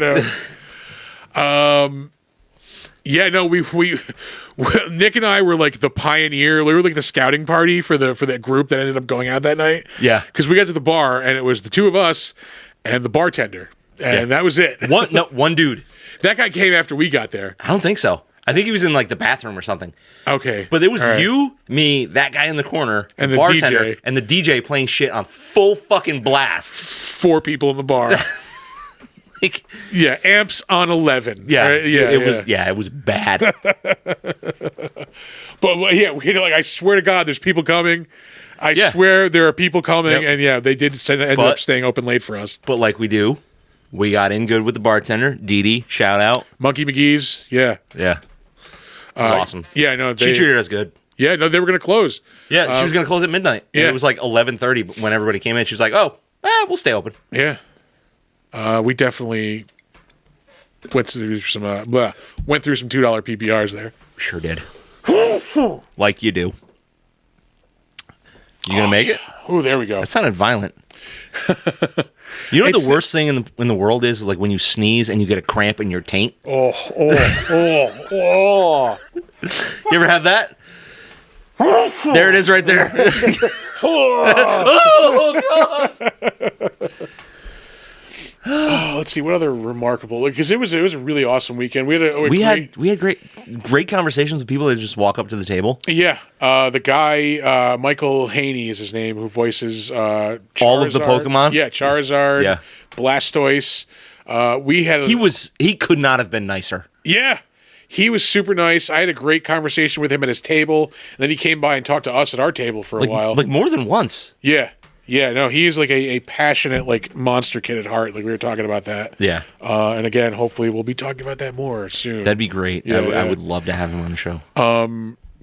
Yeah, no, we Nick and I were like the pioneer. We were like the scouting party for that group that ended up going out that night. Yeah. Because we got to the bar and it was the two of us and the bartender. And that was it. One dude. That guy came after we got there. I don't think so. I think he was in like the bathroom or something. Okay. But it was you, me, that guy in the corner, and the bartender, DJ. and the DJ playing shit on full fucking blast. 4 people in the bar. Like, yeah, amps on 11. Yeah, right? It was bad. But I swear to God, there's people coming. I swear there are people coming, and they did end up staying open late for us. But like we do, we got in good with the bartender, Dee Dee. Shout out, Monkey McGee's. Yeah, it was awesome. Yeah, no, She treated us good. Yeah, no, they were gonna close. Yeah, she was gonna close at midnight. Yeah, and it was like 11:30 when everybody came in. She was like, "Oh, we'll stay open." Yeah, we definitely went through some $2 PPRs there. Sure did. Like you do. You gonna make it? Oh, there we go. That sounded violent. You know what the worst thing in the world is? Like when you sneeze and you get a cramp in your taint. Oh. You ever have that? There it is right there. Oh, God. Let's see what other remarkable, because it was a really awesome weekend. We had great conversations with people that just walk up to the table. Yeah, the guy Michael Haney is his name, who voices Charizard. All of the Pokemon. Yeah, Charizard. Yeah. Blastoise. He could not have been nicer. Yeah. He was super nice. I had a great conversation with him at his table, and then he came by and talked to us at our table for a while. Like more than once. Yeah. Yeah, no, he is like a passionate, like, monster kid at heart. Like, we were talking about that. Yeah. And again, hopefully we'll be talking about that more soon. That'd be great. Yeah, I would love to have him on the show.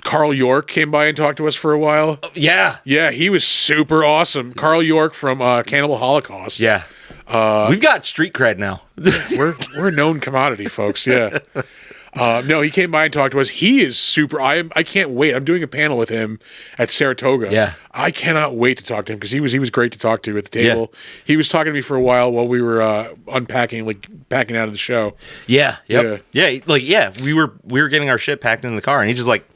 Carl York came by and talked to us for a while. Yeah. Yeah, he was super awesome. Carl York from Cannibal Holocaust. Yeah. We've got street cred now. We're a known commodity, folks. Yeah. No, he came by and talked to us. He is super. I can't wait. I'm doing a panel with him at Saratoga. Yeah. I cannot wait to talk to him because he was great to talk to at the table. Yeah. He was talking to me for a while we were unpacking, like packing out of the show. Yeah. Yep. Yeah. We were getting our shit packed in the car, and he just like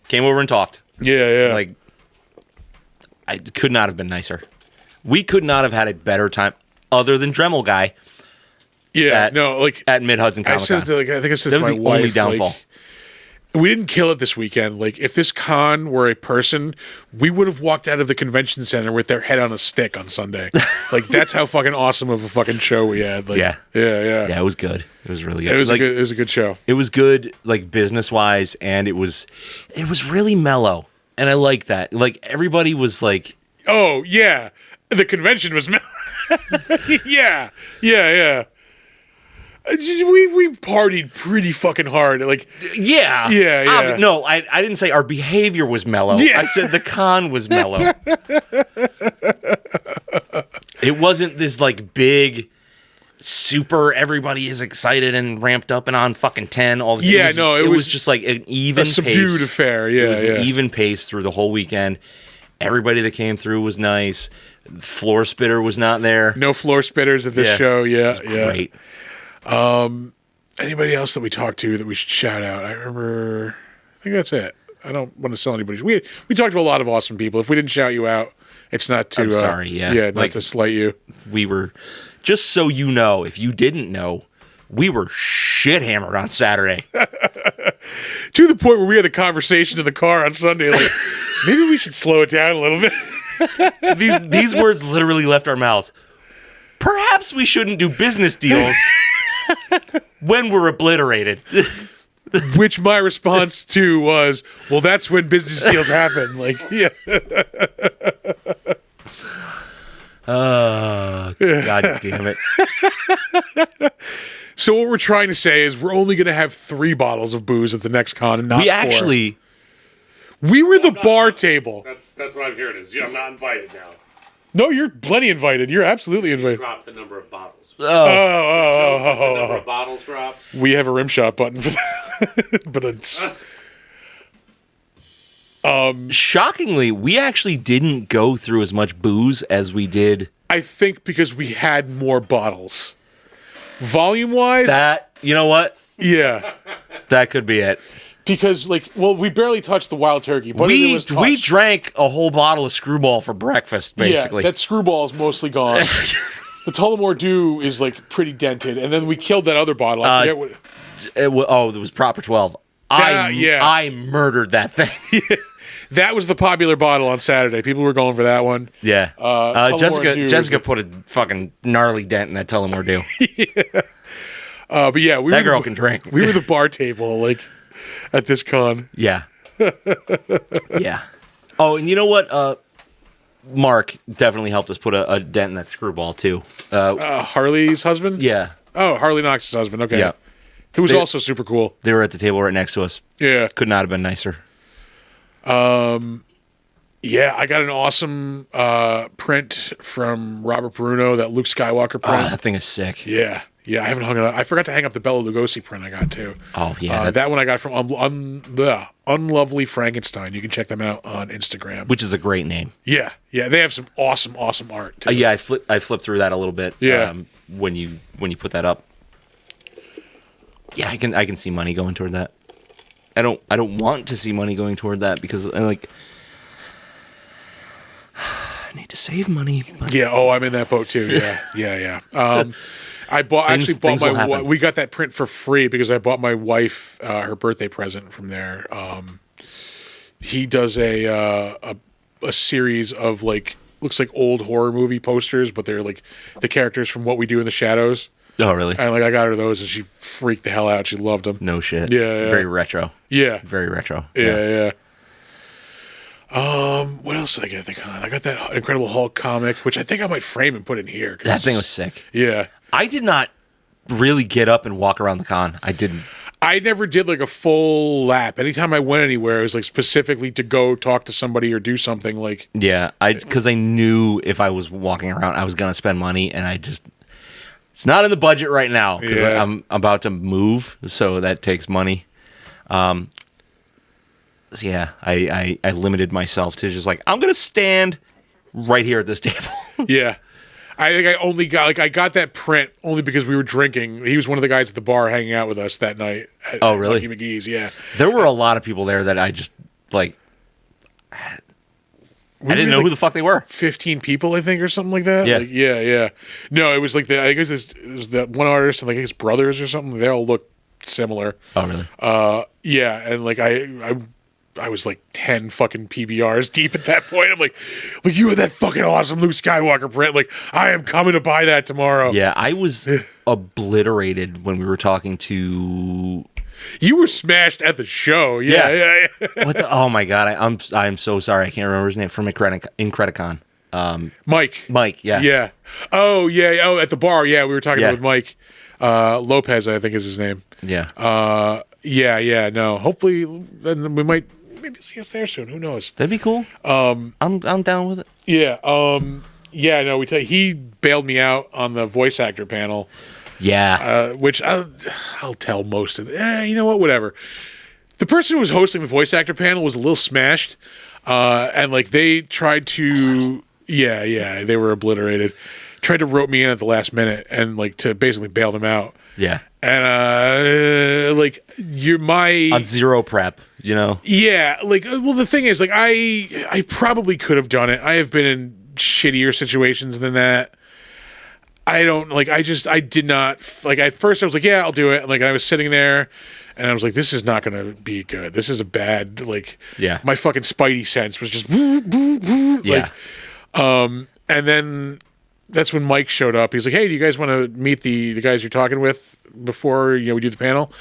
came over and talked. Yeah. Like, I could not have been nicer. We could not have had a better time, other than Dremel Guy. Yeah, at Mid Hudson Comic Con. I think I said that to my was the wife, only downfall. We didn't kill it this weekend. Like, if this con were a person, we would have walked out of the convention center with their head on a stick on Sunday. Like, that's how fucking awesome of a fucking show we had. Like, yeah. Yeah, it was good. It was really good. It was a good show. It was good, like, business wise, and it was really mellow, and I like that. Like, everybody was like, oh yeah, the convention was mellow. yeah. We partied pretty fucking hard. Like, yeah. No, I didn't say our behavior was mellow. Yeah. I said the con was mellow. It wasn't this like big, super. Everybody is excited and ramped up and on fucking 10 all the time. Yeah, it was just like an even a subdued pace. Affair. Yeah, it was an even pace through the whole weekend. Everybody that came through was nice. Floor spitter was not there. No floor spitters at this show. Yeah, great. Anybody else that we talked to that we should shout out? I think that's it. I don't want to sell anybody. We talked to a lot of awesome people. If we didn't shout you out, it's not to. I'm sorry. Not like, to slight you. We were, just so you know, if you didn't know, we were shit hammered on Saturday. To the point where we had the conversation in the car on Sunday. Like, maybe we should slow it down a little bit. These words literally left our mouths. perhaps we shouldn't do business deals when we're obliterated. Which my response to was, well, that's when business deals happen. Like, yeah. God damn it. So what we're trying to say is we're only going to have 3 bottles of booze at the next con and not 4. We were the bar table. That's what I'm hearing. Is I'm not invited now. No, you're plenty invited. You're absolutely invited. Drop the number of bottles. Oh. The number of bottles dropped. We have a rim shot button for that. But it's... Shockingly, we actually didn't go through as much booze as we did. I think because we had more bottles. Volume-wise... That, you know what? Yeah. That could be it. Because, we barely touched the wild turkey. But We it was drank a whole bottle of Screwball for breakfast, basically. Yeah, that Screwball is mostly gone. The Tullamore Dew is, pretty dented. And then we killed that other bottle. I forget what... It was Proper 12. I murdered that thing. That was the popular bottle on Saturday. People were going for that one. Yeah. Jessica put a fucking gnarly dent in that Tullamore Dew. But yeah, that girl can drink. We were the bar table, at this con. Yeah. Yeah. Oh, and you know what? Mark definitely helped us put a dent in that Screwball, too. Harley's husband? Yeah. Oh, Harley Knox's husband. Okay. Yeah. Who was also super cool. They were at the table right next to us. Yeah. Could not have been nicer. Yeah, I got an awesome print from Robert Bruno, that Luke Skywalker print. Oh, that thing is sick. Yeah. Yeah, I haven't hung it up. I forgot to hang up the Bela Lugosi print I got, too. Oh, yeah. That one I got from Unlovely Frankenstein. You can check them out on Instagram. Which is a great name. Yeah. Yeah, they have some awesome art, too. Yeah, I flipped through that a little bit. Yeah. When you put that up. Yeah, I can see money going toward that. I don't want to see money going toward that because I need to save money. But... Yeah, I'm in that boat too. Yeah. I bought my we got that print for free because I bought my wife her birthday present from there. He does a series of looks like old horror movie posters, but they're the characters from What We Do in the Shadows. Oh, really? And I got her those, and she freaked the hell out. She loved them. No shit. Yeah. Very retro. Yeah. Very retro. Yeah. What else did I get at the con? I got that Incredible Hulk comic, which I think I might frame and put in here. That thing was sick. Yeah. I did not really get up and walk around the con. I didn't. I never did a full lap. Anytime I went anywhere, it was specifically to go talk to somebody or do something Yeah, because I knew if I was walking around, I was gonna spend money, and it's not in the budget right now because I'm about to move, so that takes money. So yeah, I limited myself to just I'm gonna stand right here at this table. Yeah. I think I only got I got that print only because we were drinking. He was one of the guys at the bar hanging out with us that night. At really? Lucky McGee's, yeah. There were a lot of people there that I just I didn't know who the fuck they were. 15 people, I think, or something like that. Yeah. Yeah. No, it was I guess it was that one artist and his brothers or something. They all look similar. Oh, really? Yeah, and I was 10 fucking PBRs deep at that point. I'm like, you had that fucking awesome Luke Skywalker print. I am coming to buy that tomorrow. Yeah, I was obliterated when we were talking to... You were smashed at the show. Yeah. What the? Oh my god! I'm so sorry. I can't remember his name from Incredicon. Mike. Yeah. Yeah. Oh yeah. Oh, at the bar. Yeah, we were talking with Mike Lopez. I think is his name. Yeah. Yeah. No. Hopefully, then we might maybe see us there soon. Who knows? That'd be cool. I'm down with it. Yeah. Yeah. No. He bailed me out on the voice actor panel. Yeah. Which I'll tell most of it. You know what? Whatever. The person who was hosting the voice actor panel was a little smashed. And they tried to... Yeah. They were obliterated. Tried to rope me in at the last minute and to basically bail them out. Yeah. And you're my... On zero prep, Yeah. Well, the thing is, I probably could have done it. I have been in shittier situations than that. I don't I did not at first I was yeah, I'll do it. And I was sitting there and I was this is not going to be good. This is a bad my fucking spidey sense was just yeah. And then that's when Mike showed up. He's like, "Hey, do you guys want to meet the guys you're talking with before we do the panel?"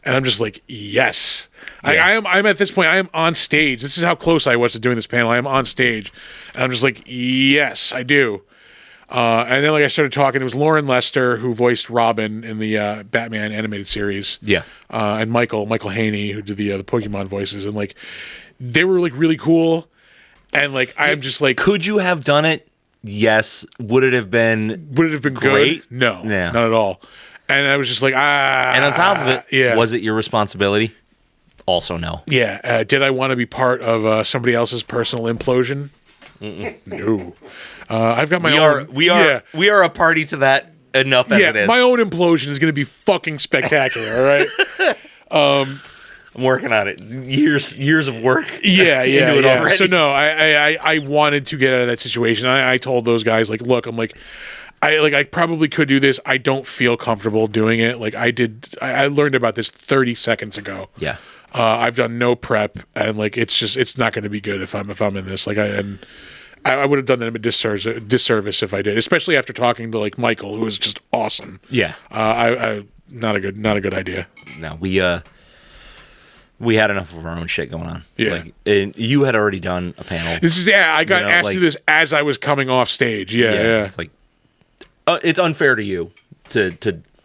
And I'm just like, "Yes." Yeah. I'm at this point. I am on stage. This is how close I was to doing this panel. I am on stage, and I'm just like, "Yes, I do." And then I started talking. It was Lauren Lester who voiced Robin in the Batman animated series. Yeah. And Michael Haney who did the Pokemon voices, and they were really cool. And I'm just like, could you have done it? Yes. Would it have been great? Good? No, Yeah. not at all. And I was just like, And on top of it, yeah. was it your responsibility? Also, no. Yeah. Did I want to be part of somebody else's personal implosion? No. I've got my own. We are a party to that enough as it is. My own implosion is going to be fucking spectacular. All right. I'm working on it. Years of work. Yeah. into it already. So no, I wanted to get out of that situation. I told those guys look, I'm like. I probably could do this. I don't feel comfortable doing it. I learned about this 30 seconds ago. Yeah. I've done no prep, and it's not going to be good if I'm in this. I would have done them a disservice if I did, especially after talking to Michael, who was just awesome. Yeah. Not a good idea. No, we had enough of our own shit going on. Yeah. And you had already done a panel. I got asked to do this as I was coming off stage. Yeah. It's it's unfair to you to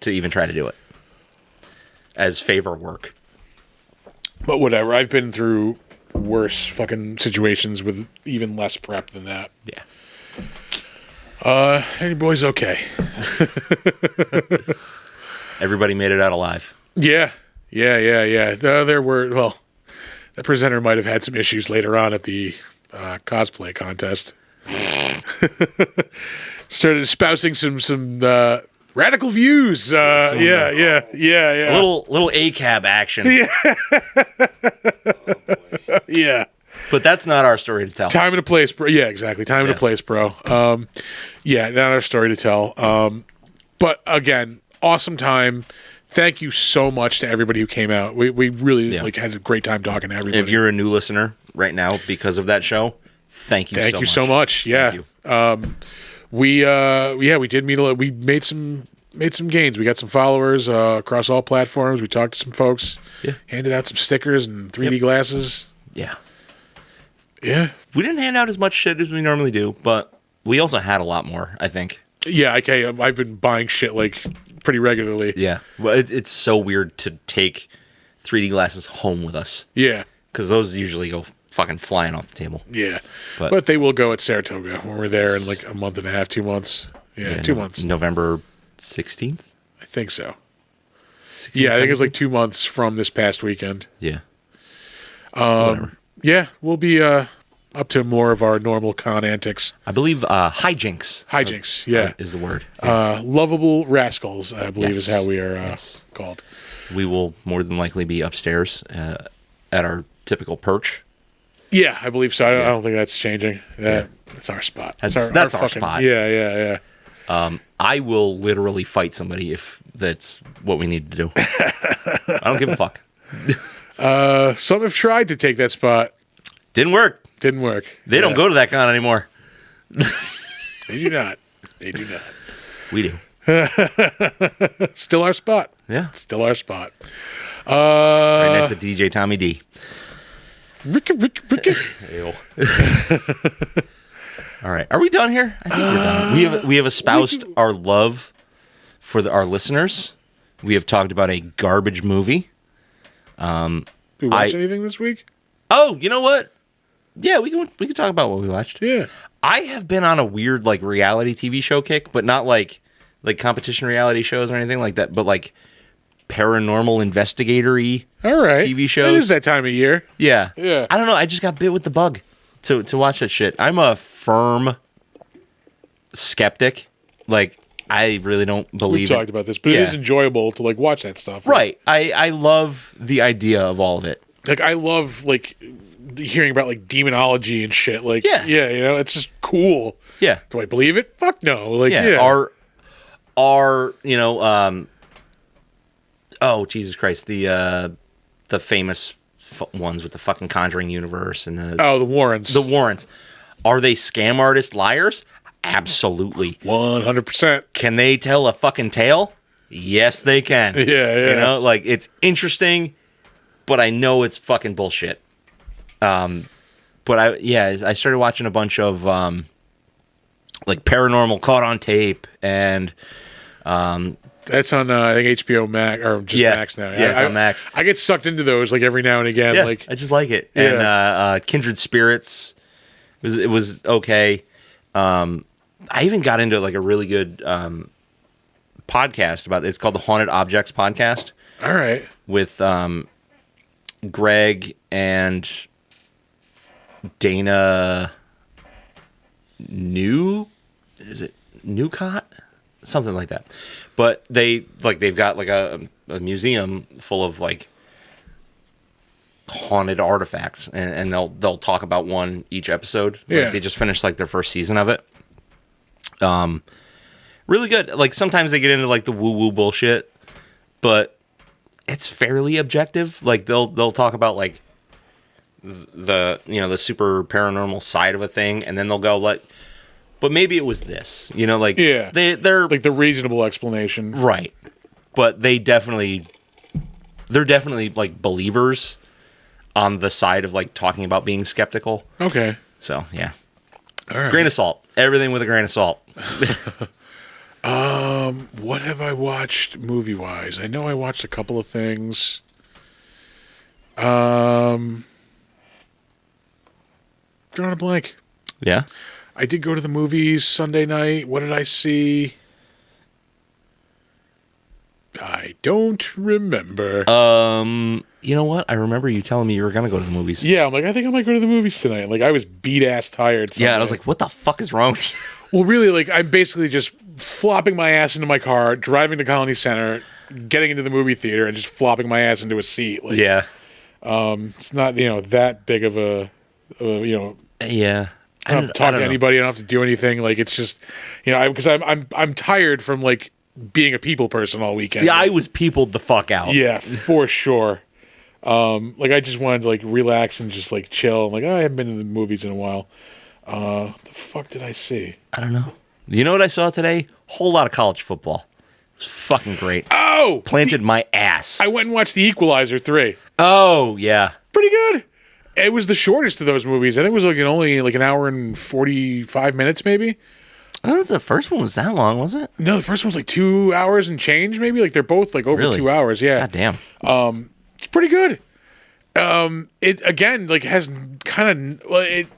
even try to do it as favor work. But whatever. I've been through worse fucking situations with even less prep than that. Yeah. Any boys okay? Everybody made it out alive. Yeah. There were, the presenter might have had some issues later on at the cosplay contest. Started espousing some radical views. Yeah. A little ACAB action. Yeah. But that's not our story to tell. Time and a place, bro. Yeah, exactly. Time and a place, bro. Not our story to tell. But again, awesome time. Thank you so much to everybody who came out. We really had a great time talking to everybody. If you're a new listener right now because of that show, thank you so much. Yeah. We did meet a lot. We made some gains. We got some followers across all platforms. We talked to some folks. Yeah. Handed out some stickers and 3D glasses. Yeah. Yeah. We didn't hand out as much shit as we normally do, but we also had a lot more, I think. Yeah, okay. I've been buying shit pretty regularly. Yeah. Well, it's so weird to take 3D glasses home with us. Yeah. Because those usually go fucking flying off the table. Yeah. But they will go at Saratoga when we're there in a month and a half, 2 months. Yeah, 2 months. November 16th? I think so. 16th, Yeah, I think it was 2 months from this past weekend. Yeah. Yeah, we'll be up to more of our normal con antics. I believe hijinks. Hijinks, yeah. Is the word. Lovable rascals, I believe is how we are called. We will more than likely be upstairs at our typical perch. Yeah, I believe so. I don't think that's changing. That's our spot. That's our spot. Yeah. I will literally fight somebody if that's what we need to do. I don't give a fuck. Some have tried to take that spot. Didn't work. They don't go to that con anymore. They do not. We do. Still our spot. Yeah. Still our spot. Right next to DJ Tommy D. Ricky. Ew. All right. Are we done here? I think we're done. We have espoused our love for our listeners. We have talked about a garbage movie. Did we watch anything this week? Oh, you know what? Yeah, we can talk about what we watched. Yeah. I have been on a weird reality TV show kick, but not like competition reality shows or anything like that, but paranormal investigator-y TV shows. It is that time of year. Yeah. Yeah. I don't know. I just got bit with the bug to watch that shit. I'm a firm skeptic. I really don't believe We've talked about this, but it is enjoyable to watch that stuff. Right. I love the idea of all of it. I love hearing about demonology and shit. It's just cool. Yeah. Do I believe it? Fuck no. Oh Jesus Christ, the famous ones with the fucking Conjuring universe and the Warrens. The Warrens. Are they scam artist liars? Absolutely. 100%. Can they tell a fucking tale? Yes, they can. Yeah. You know, like, it's interesting, but I know it's fucking bullshit. But I started watching a bunch of like Paranormal Caught on Tape and That's on I think HBO Max or just Max now. Yeah, it's on Max. I get sucked into those like every now and again. Yeah, like I just like it. Yeah. And Kindred Spirits was okay. I even got into like a really good podcast about it. It's called the Haunted Objects Podcast. All right. With Greg and Dana Newcott? Something like that. But they've got like a museum full of like haunted artifacts, and they'll talk about one each episode. Yeah. Like, they just finished like their first season of it. Really good. Like sometimes they get into like the woo-woo bullshit, but it's fairly objective. Like they'll talk about like the super paranormal side of a thing, and then they'll go like, but maybe it was this, like they're like the reasonable explanation, right? But they're definitely like believers on the side of like talking about being skeptical. Okay. So yeah, all right. Grain of salt. Everything with a grain of salt. What have I watched movie wise? I know I watched a couple of things. Drawing a blank. Yeah. I did go to the movies Sunday night. What did I see? I don't remember. You know what? I remember you telling me you were gonna go to the movies. Yeah, I'm like, I think I might go to the movies tonight. Like, I was beat ass tired. Yeah, and I was like, what the fuck is wrong with you? Well, really, like, I'm basically just flopping my ass into my car, driving to Colony Center, getting into the movie theater, and just flopping my ass into a seat. Like, yeah. It's not, that big of a Yeah. I don't have to talk to anybody. I don't have to do anything. Like, it's just, because I'm tired from like being a people person all weekend. Yeah, like, I was peopled the fuck out. Yeah, for sure. Like, I just wanted to like relax and just like chill. I'm like, I haven't been to the movies in a while. The fuck did I see? I don't know. You know what I saw today? Whole lot of college football. It was fucking great. Oh, planted my ass. I went and watched The Equalizer 3. Oh yeah, pretty good. It was the shortest of those movies. I think it was like only like an hour and 45 minutes, maybe. I don't know if the first one was that long, was it? No, the first one was like 2 hours and change, maybe. Like they're both like over 2 hours. Yeah. God damn. It's pretty good. It again like has kind of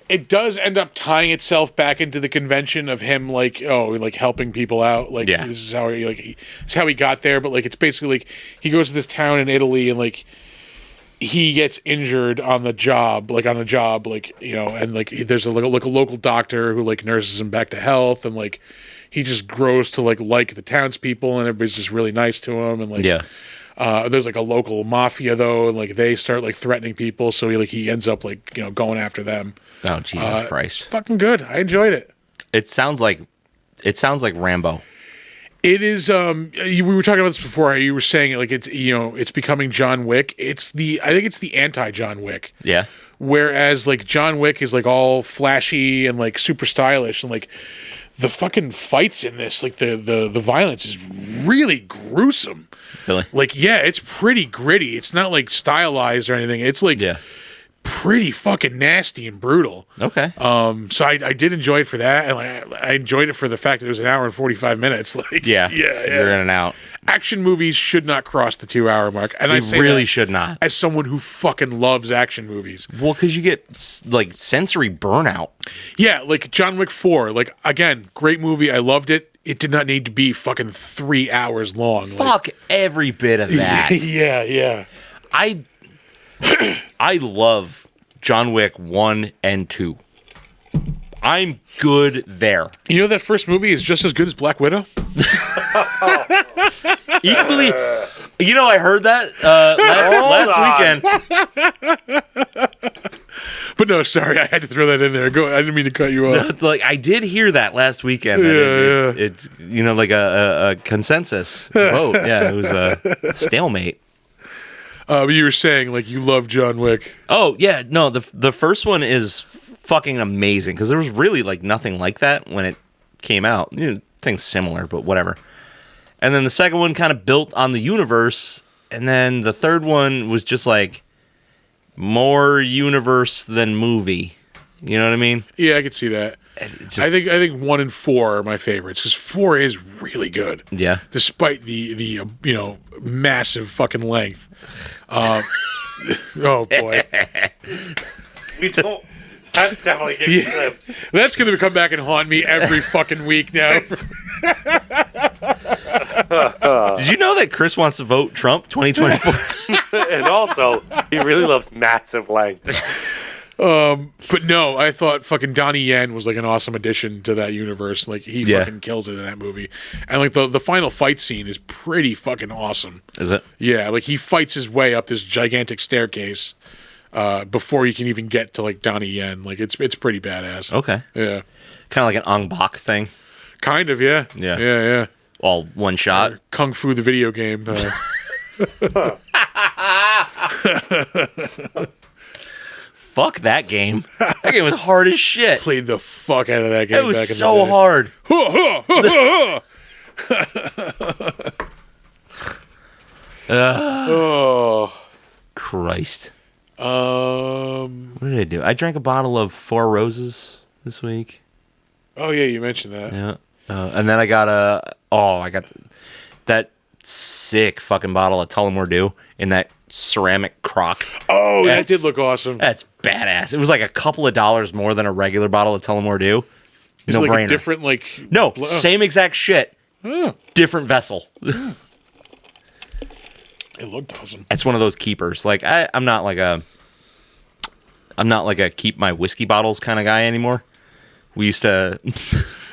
it does end up tying itself back into the convention of him like helping people out. Like this is how it's how he got there. But like it's basically like he goes to this town in Italy and like he gets injured on the job, and like there's a local doctor who like nurses him back to health, and like he just grows to like the townspeople, and everybody's just really nice to him, and like there's like a local mafia though, and like they start like threatening people, so he ends up like going after them. Oh Jesus Christ! Fucking good. I enjoyed it. It sounds like Rambo. It is. We were talking about this before. You were saying it like it's it's becoming John Wick. I think it's the anti John Wick. Yeah. Whereas like John Wick is like all flashy and like super stylish, and like the fucking fights in this, like the violence is really gruesome. Really? Like it's pretty gritty. It's not like stylized or anything. It's like pretty fucking nasty and brutal. Okay. So I did enjoy it for that, and I enjoyed it for the fact that it was an hour and 45 minutes. Like yeah, you're in and out. Action movies should not cross the 2 hour mark, and I say really that should not. As someone who fucking loves action movies, well, because you get like sensory burnout. Yeah, like John Wick 4. Like again, great movie. I loved it. It did not need to be fucking 3 hours long. Fuck every bit of that. Yeah. I love John Wick 1 and 2. I'm good there. You know that first movie is just as good as Black Widow? Equally. I heard that last weekend. But no, sorry, I had to throw that in there. Go. I didn't mean to cut you off. Like I did hear that last weekend. It like a consensus vote. Yeah, it was a stalemate. But you were saying like you love John Wick. Oh yeah, no. The first one is fucking amazing because there was really like nothing like that when it came out. You know, things similar, but whatever. And then the second one kind of built on the universe, and then the third one was just like more universe than movie. You know what I mean? Yeah, I could see that. I think 1 and 4 are my favorites because 4 is really good. Yeah. Despite the massive fucking length. Oh boy. We don't. That's definitely getting flipped. That's going to come back and haunt me every fucking week now. Did you know that Chris wants to vote Trump 2024? And also, he really loves massive length. But no, I thought fucking Donnie Yen was like an awesome addition to that universe. Like he fucking kills it in that movie. And like the final fight scene is pretty fucking awesome. Is it? Yeah, like he fights his way up this gigantic staircase before you can even get to like Donnie Yen. Like it's pretty badass. Okay. Yeah. Kind of like an Ong Bak thing. Kind of, yeah. Yeah. Yeah. All one shot. Kung Fu the video game. Fuck that game. That game was hard as shit. Played the fuck out of that game. It was back in so the day. hard. Oh. Christ. Oh. What did I do? I drank a bottle of Four Roses this week. Oh yeah, you mentioned that. Yeah. And then I got that sick fucking bottle of Tullamore Dew in that ceramic crock. Oh, that did look awesome. That's badass. It was like a couple of dollars more than a regular bottle of Tullamore Dew. Is No it like brainer. a different like No, same exact shit. Different vessel. It looked awesome. It's one of those keepers. Like I'm not like a keep my whiskey bottles kind of guy anymore. We used to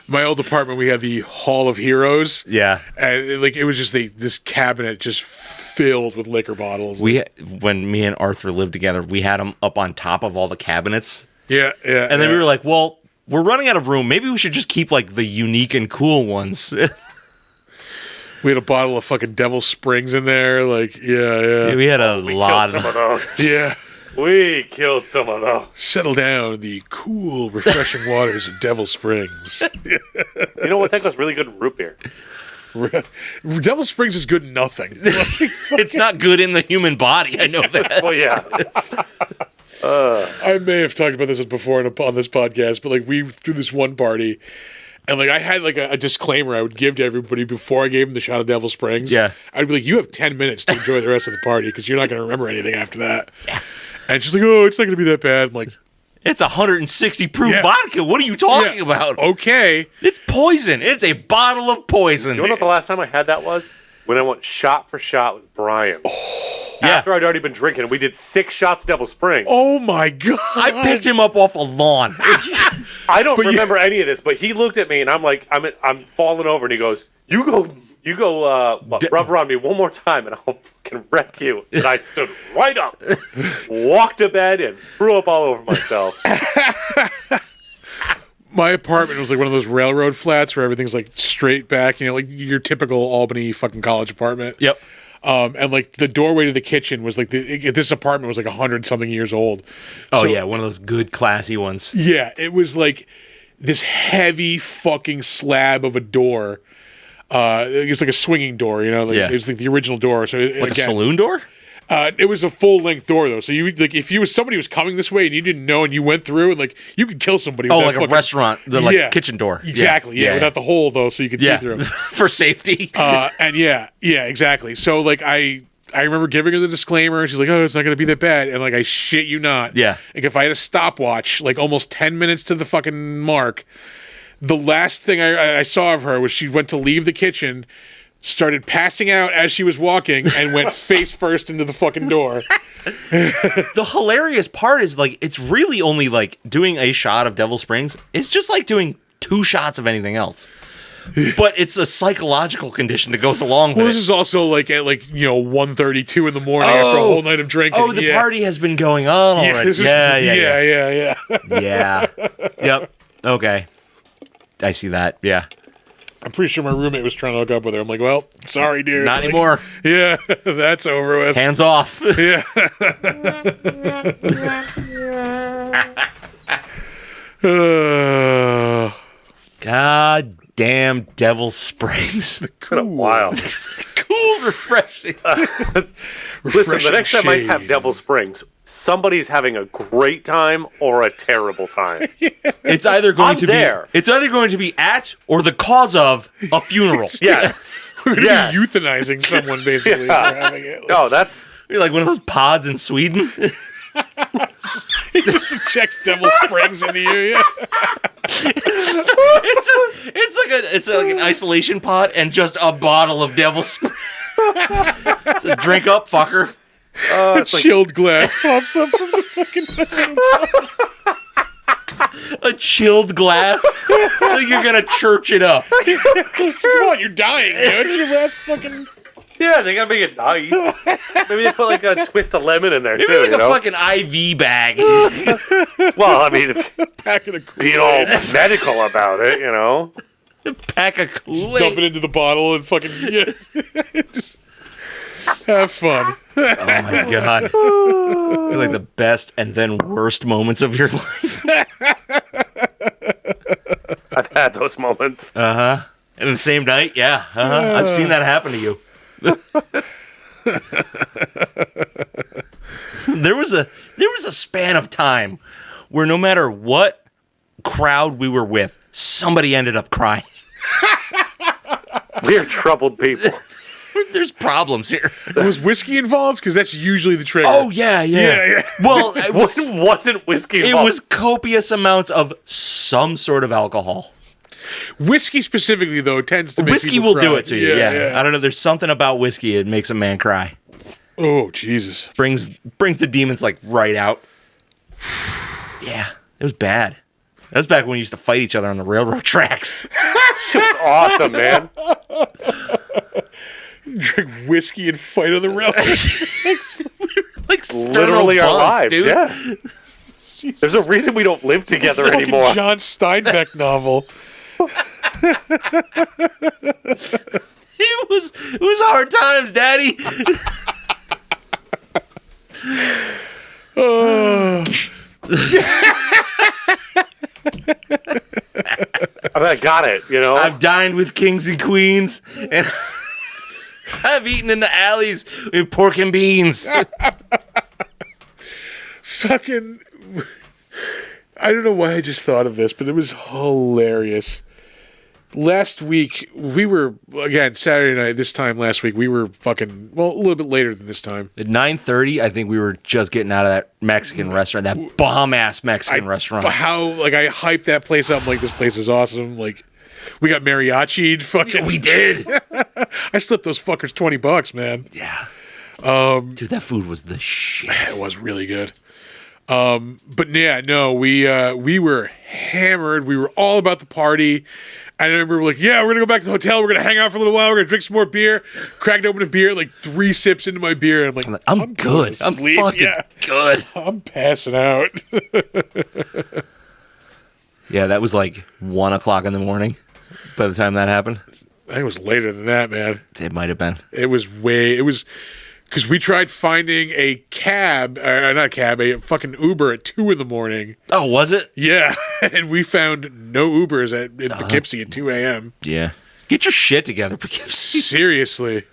My old apartment, we had the Hall of Heroes. Yeah. And it was just this cabinet just filled with liquor bottles. When me and Arthur lived together, we had them up on top of all the cabinets. Yeah. And then we were like, well, we're running out of room. Maybe we should just keep like the unique and cool ones. We had a bottle of fucking Devil Springs in there. Like, yeah. We had a We lot killed some of of those. Yeah. We killed some of those. Settle down in the cool, refreshing waters of Devil Springs. You know what? That goes really good in root beer. Devil Springs is good in nothing. It's not good in the human body. I know that. Well, yeah. I may have talked about this before on this podcast, but like we threw this one party, and like I had like a disclaimer I would give to everybody before I gave them the shot of Devil Springs. Yeah. I'd be like, you have 10 minutes to enjoy the rest of the party because you're not going to remember anything after that. Yeah. And she's like, oh, it's not going to be that bad. I'm like, It's 160 proof Yeah. vodka. What are you talking about? Okay. It's poison. It's a bottle of poison. You know what the last time I had that was? When I went shot for shot with Brian. Yeah. After I'd already been drinking, we did 6 shots of Devil Spring. Oh my God. I picked him up off a lawn. I don't remember any of this, but he looked at me and I'm like, I'm falling over, and he goes, "You go, rubber on me one more time, and I'll fucking wreck you." And I stood right up, walked to bed, and threw up all over myself. My apartment was like one of those railroad flats where everything's like straight back, like your typical Albany fucking college apartment. Yep. And like the doorway to the kitchen was like this apartment was like 100-something years old. Oh, So- yeah. One of those good, classy ones. Yeah, it was like this heavy fucking slab of a door. It was like a swinging door, Like, Yeah. It was like the original door. So Like a saloon door? It was a full length door though. So you like if somebody was coming this way and you didn't know and you went through and like you could kill somebody. Oh, with like that a fucking- restaurant, the kitchen door. Exactly. Yeah, without the hole though, so you could see through. For safety. And yeah, exactly. So like I remember giving her the disclaimer, and she's like, "Oh, it's not going to be that bad." And like, I shit you not. Yeah. Like if I had a stopwatch, like almost 10 minutes to the fucking mark, the last thing I saw of her was she went to leave the kitchen, started passing out as she was walking, and went face first into the fucking door. The hilarious part is like it's really only like doing a shot of Devil Springs. It's just like doing 2 shots of anything else. But it's a psychological condition that goes along with Well, it. this is also like at 1:32 in the morning after a whole night of drinking. Oh, the party has been going on already. this is- Yeah. yeah. Yep. Okay. I see that. Yeah. I'm pretty sure my roommate was trying to hook up with her. I'm like, well, sorry, dude. Not Like, anymore. Yeah, that's over with. Hands off. Yeah. God damn Devil Springs. Kind of wild. Cool, refreshing. Listen, the next time I have Devil Springs, somebody's having a great time or a terrible time. It's either going I'm to there. be it's either going to be at or the cause of a funeral. Yes. We're going to Yes. be euthanizing someone, basically, Yeah. for having it. No, that's You're like one of those pods in Sweden. It just checks Devil Springs into you, yeah. It's like an isolation pod and just a bottle of Devil Springs. So drink up, fucker. A chilled glass pops up from the fucking A chilled glass. Like you're gonna church it up. Come on, you're dying, dude. Your last fucking... yeah. They gotta make it nice. Maybe they put like a twist of lemon in there Maybe too. like You a know? fucking IV bag. Well, I mean, pack of the being all medical about it, you know. Pack of Dump Kool-Aid. it into the bottle and fucking... Yeah. Just have fun. Oh my god. They're like the best and then worst moments of your life. I've had those moments. And the same night, yeah. I've seen that happen to you. There was a span of time where no matter what crowd we were with, somebody ended up crying. We're troubled people. There's problems here. Was whiskey involved? Because that's usually the trigger. Oh yeah. Yeah. Well, it Wasn't whiskey it involved? was copious amounts of some sort of alcohol. Whiskey specifically, though, tends to make Whiskey people will cry. do it to you. Yeah. I don't know. There's something about whiskey. It makes a man cry. Oh, Jesus. Brings the demons like right out. Yeah, it was bad. That was back when we used to fight each other on the railroad tracks. Awesome, man. Drink whiskey and fight on the railroad. Like sternal Literally our bumps, lives, dude. yeah. There's a reason we don't live together Fucking anymore. John Steinbeck novel. It was hard times, Daddy. I mean, I got it, you know? I've dined with kings and queens, and I've eaten in the alleys with pork and beans. Fucking... I don't know why I just thought of this, but it was hilarious. Last week, we were, again, Saturday night, this time last week, we were fucking, well, a little bit later than this time. At 9:30, I think we were just getting out of that Mexican restaurant, that bomb-ass Mexican restaurant. How, like, I hyped that place up. I'm like, this place is awesome. Like, we got mariachi. Fucking, We did. I slipped those fuckers $20, man. Yeah. Dude, that food was the shit. It was really good. But yeah, no, we were hammered. We were all about the party. I remember we were like, yeah, we're gonna go back to the hotel. We're gonna hang out for a little while. We're gonna drink some more beer. Cracked open a beer, like 3 sips into my beer. And I'm like, I'm going good. to I'm sleep. fucking Yeah, good. I'm passing out. Yeah, that was like 1 o'clock in the morning by the time that happened. I think it was later than that, man. It might have been. It was because we tried finding a cab, not a cab, a fucking Uber at 2 in the morning. Oh, was it? Yeah, and we found no Ubers in Poughkeepsie at 2 a.m. Yeah. Get your shit together, Poughkeepsie. Seriously.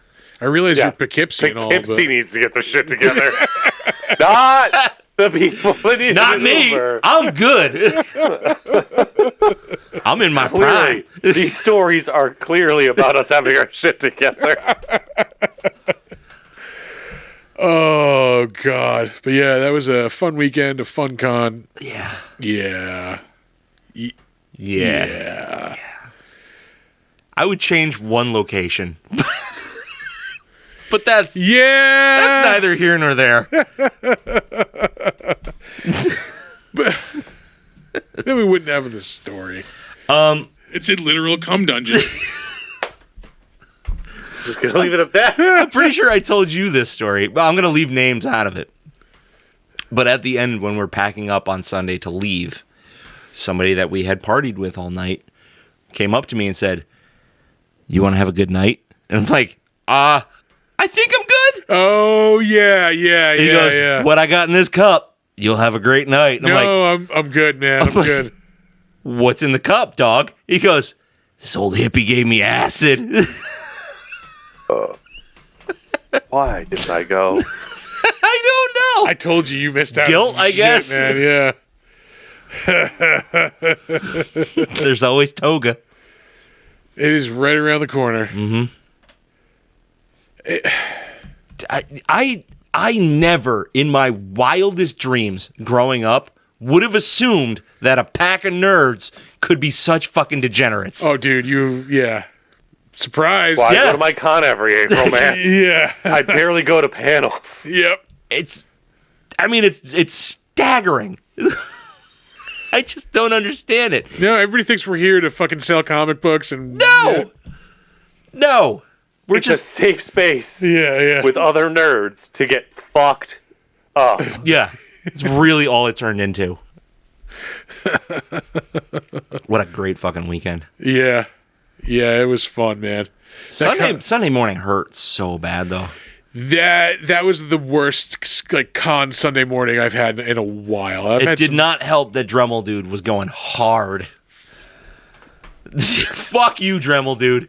I realize you're Poughkeepsie and all, Poughkeepsie but needs to get their shit together. Not the people that need Not an me. Uber. I'm good. I'm in my prime. Clearly, these stories are clearly about us having our shit together. oh, God. But yeah, that was a fun weekend, a fun con. Yeah. Yeah. Yeah. I would change one location. But that's neither here nor there. But then we wouldn't have this story. It's a literal cum dungeon. Just gonna leave it at that. I'm pretty sure I told you this story, but I'm going to leave names out of it. But at the end, when we're packing up on Sunday to leave, somebody that we had partied with all night came up to me and said, "You want to have a good night?" And I'm like, I think I'm good. Oh, yeah. And he goes, "What I got in this cup, you'll have a great night." And No, I'm like, I'm good, man. I'm good. what's in the cup, dog? He goes, this old hippie gave me acid. Why didn't I go? I don't know. I told you missed out. Guilt, on some I shit, guess. man. Yeah. There's always toga. It is right around the corner. Mm-hmm. I never, in my wildest dreams growing up, would have assumed that a pack of nerds could be such fucking degenerates. Oh, dude, yeah. Surprise. Well, I Yeah. go to my con every April, man. Yeah. I barely go to panels. Yep. It's staggering. I just don't understand it. No, everybody thinks we're here to fucking sell comic books and No. We're It's just a safe space Yeah. with other nerds to get fucked up. yeah. It's really all it turned into. What a great fucking weekend. Yeah. Yeah, it was fun, man. Sunday morning hurt so bad though. That was the worst like con Sunday morning I've had in a while. It did not help that Dremel dude was going hard. Fuck you, Dremel dude.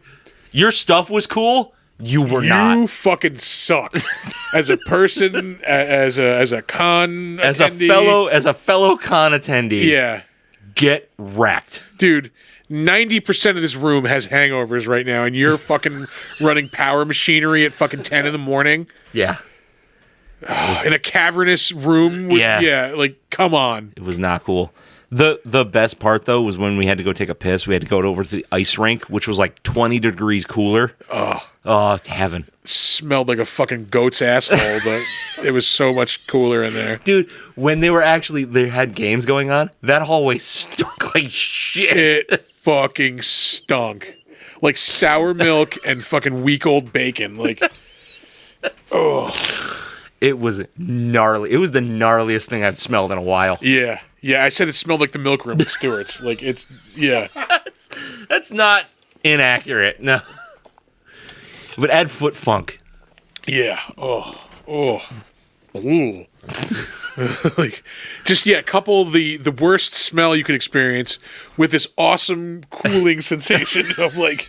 Your stuff was cool. You were not. You fucking sucked as a person, as a con attendee. As a fellow con attendee. Yeah, Get wrecked. dude. 90% of this room has hangovers right now, and you're fucking running power machinery at fucking 10 in the morning Yeah. in a cavernous room. Yeah. Like come on. It was not cool. The best part though was when we had to go take a piss. We had to go over to the ice rink, which was like 20 degrees cooler. Oh, heaven. Smelled like a fucking goat's asshole, but it was so much cooler in there. Dude, when they had games going on, that hallway stunk like shit. It fucking stunk. Like sour milk and fucking week old bacon. Like, It was gnarly. It was the gnarliest thing I've smelled in a while. yeah. Yeah, I said it smelled like the milk room at Stewart's. Like, it's, yeah. That's not inaccurate. No. But add foot funk. Yeah. Ooh. Like, just, yeah, couple the worst smell you could experience with this awesome cooling sensation of, like,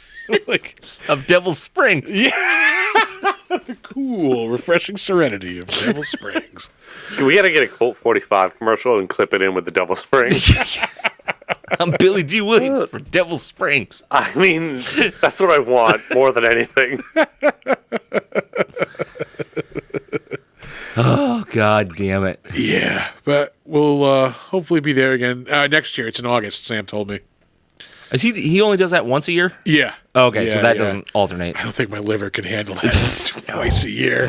Of Devil's Springs. the cool, refreshing serenity of Devil Springs. We gotta get a Colt 45 commercial and clip it in with the Devil Springs. I'm Billy D. Williams for Devil's Springs. I mean, that's what I want more than anything. Oh, God damn it. Yeah, but we'll hopefully be there again next year. It's in August, Sam told me. Is he only does that once a year? Yeah. Okay, so Yeah, that yeah. doesn't alternate. I don't think my liver can handle that twice a year.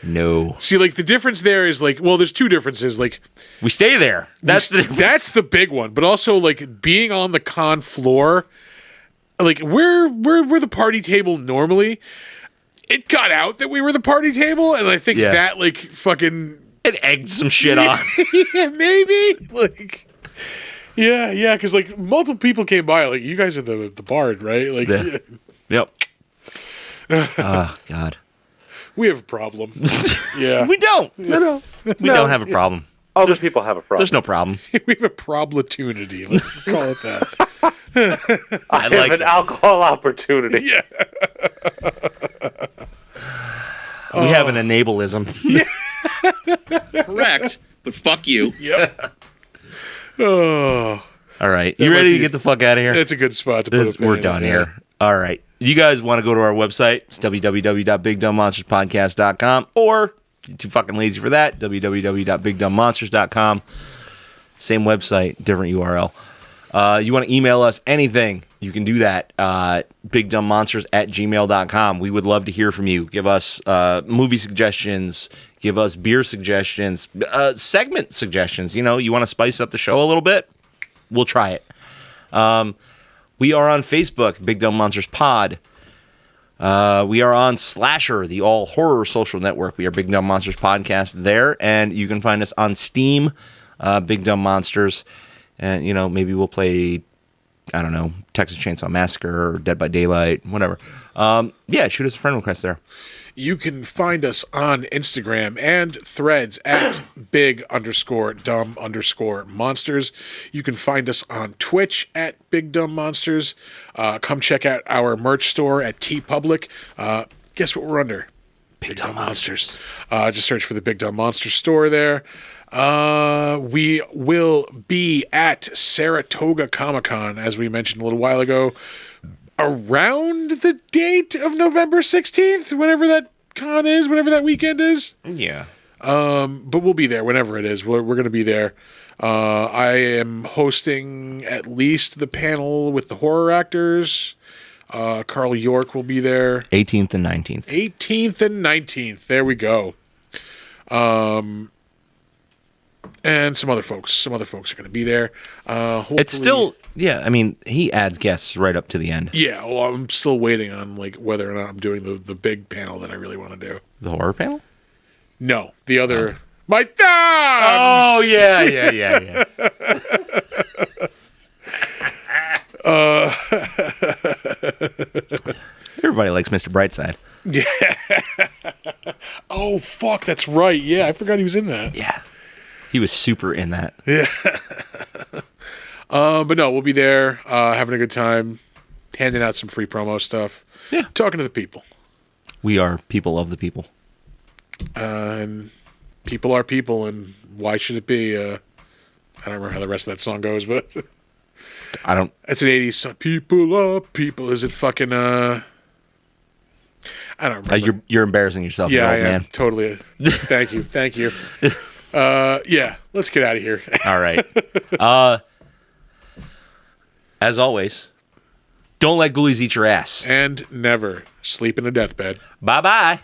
No. See, like, the difference there is, like, well, there's two differences. Like, We stay there. That's the difference. that's the big one. But also, like, being on the con floor, like, we're the party table normally. It got out that we were the party table, and I think Yeah. that, like, fucking... It egged some shit on. yeah, maybe. Like... Yeah, because, like, multiple people came by. Like, you guys are the bard, right? Like, Yeah. Yep. Oh, God. we have a problem. Yeah. We don't. No. We don't have a problem. Other people have a problem. There's no problem. We have a problemtunity. Let's call it that. I have like an it. alcohol opportunity. Yeah. We have an enableism. Correct, but fuck you. Yep. Oh, All right. That You might ready to be- get the fuck out of here? that's a good spot to put a pin We're in done it, here. All right. You guys want to go to our website? It's www.bigdumbmonsterspodcast.com, or if you're too fucking lazy for that, www.bigdumbmonsters.com. Same website, different URL. You want to email us anything, you can do that. bigdumbmonsters@gmail.com. We would love to hear from you. Give us movie suggestions. Give us beer suggestions. Segment suggestions. You know, you want to spice up the show a little bit? We'll try it. We are on Facebook, Big Dumb Monsters Pod. We are on Slasher, the all horror social network. We are Big Dumb Monsters Podcast there. And you can find us on Steam, Big Dumb Monsters. And, you know, maybe we'll play I don't know, Texas Chainsaw Massacre or Dead by Daylight, whatever. Yeah, shoot us a friend request there. You can find us on Instagram and Threads at big_dumb_monsters. You can find us on Twitch at Big Dumb Monsters. Come check out our merch store at TeePublic. Guess what we're under? Big Dumb Monsters. Just search for the Big Dumb Monsters store there. We will be at Saratoga Comic-Con, as we mentioned a little while ago, around the date of November 16th, whenever that con is, whenever that weekend is. Yeah. But we'll be there whenever it is. We're going to be there. I am hosting at least the panel with the horror actors. Carl York will be there. 18th and 19th. 18th and 19th. There we go. And some other folks. Some other folks are going to be there. It's still, yeah, I mean, he adds guests right up to the end. Yeah, well, I'm still waiting on like whether or not I'm doing the big panel that I really want to do. The horror panel? No, the other. My thumbs! Oh, yeah. Everybody likes Mr. Brightside. Yeah. Oh, fuck, that's right. Yeah, I forgot he was in that. Yeah. He was super in that. Yeah. But no, we'll be there, having a good time, handing out some free promo stuff. Yeah. Talking to the people. We are people of the people. And people are people, and why should it be? I don't remember how the rest of that song goes, but I don't. It's an 80s song. People are people. Is it fucking, I don't remember. You're embarrassing yourself, yeah, old I am. man. Totally. Thank you. Yeah, let's get out of here. All right. As always, don't let ghoulies eat your ass. And never sleep in a deathbed. Bye-bye.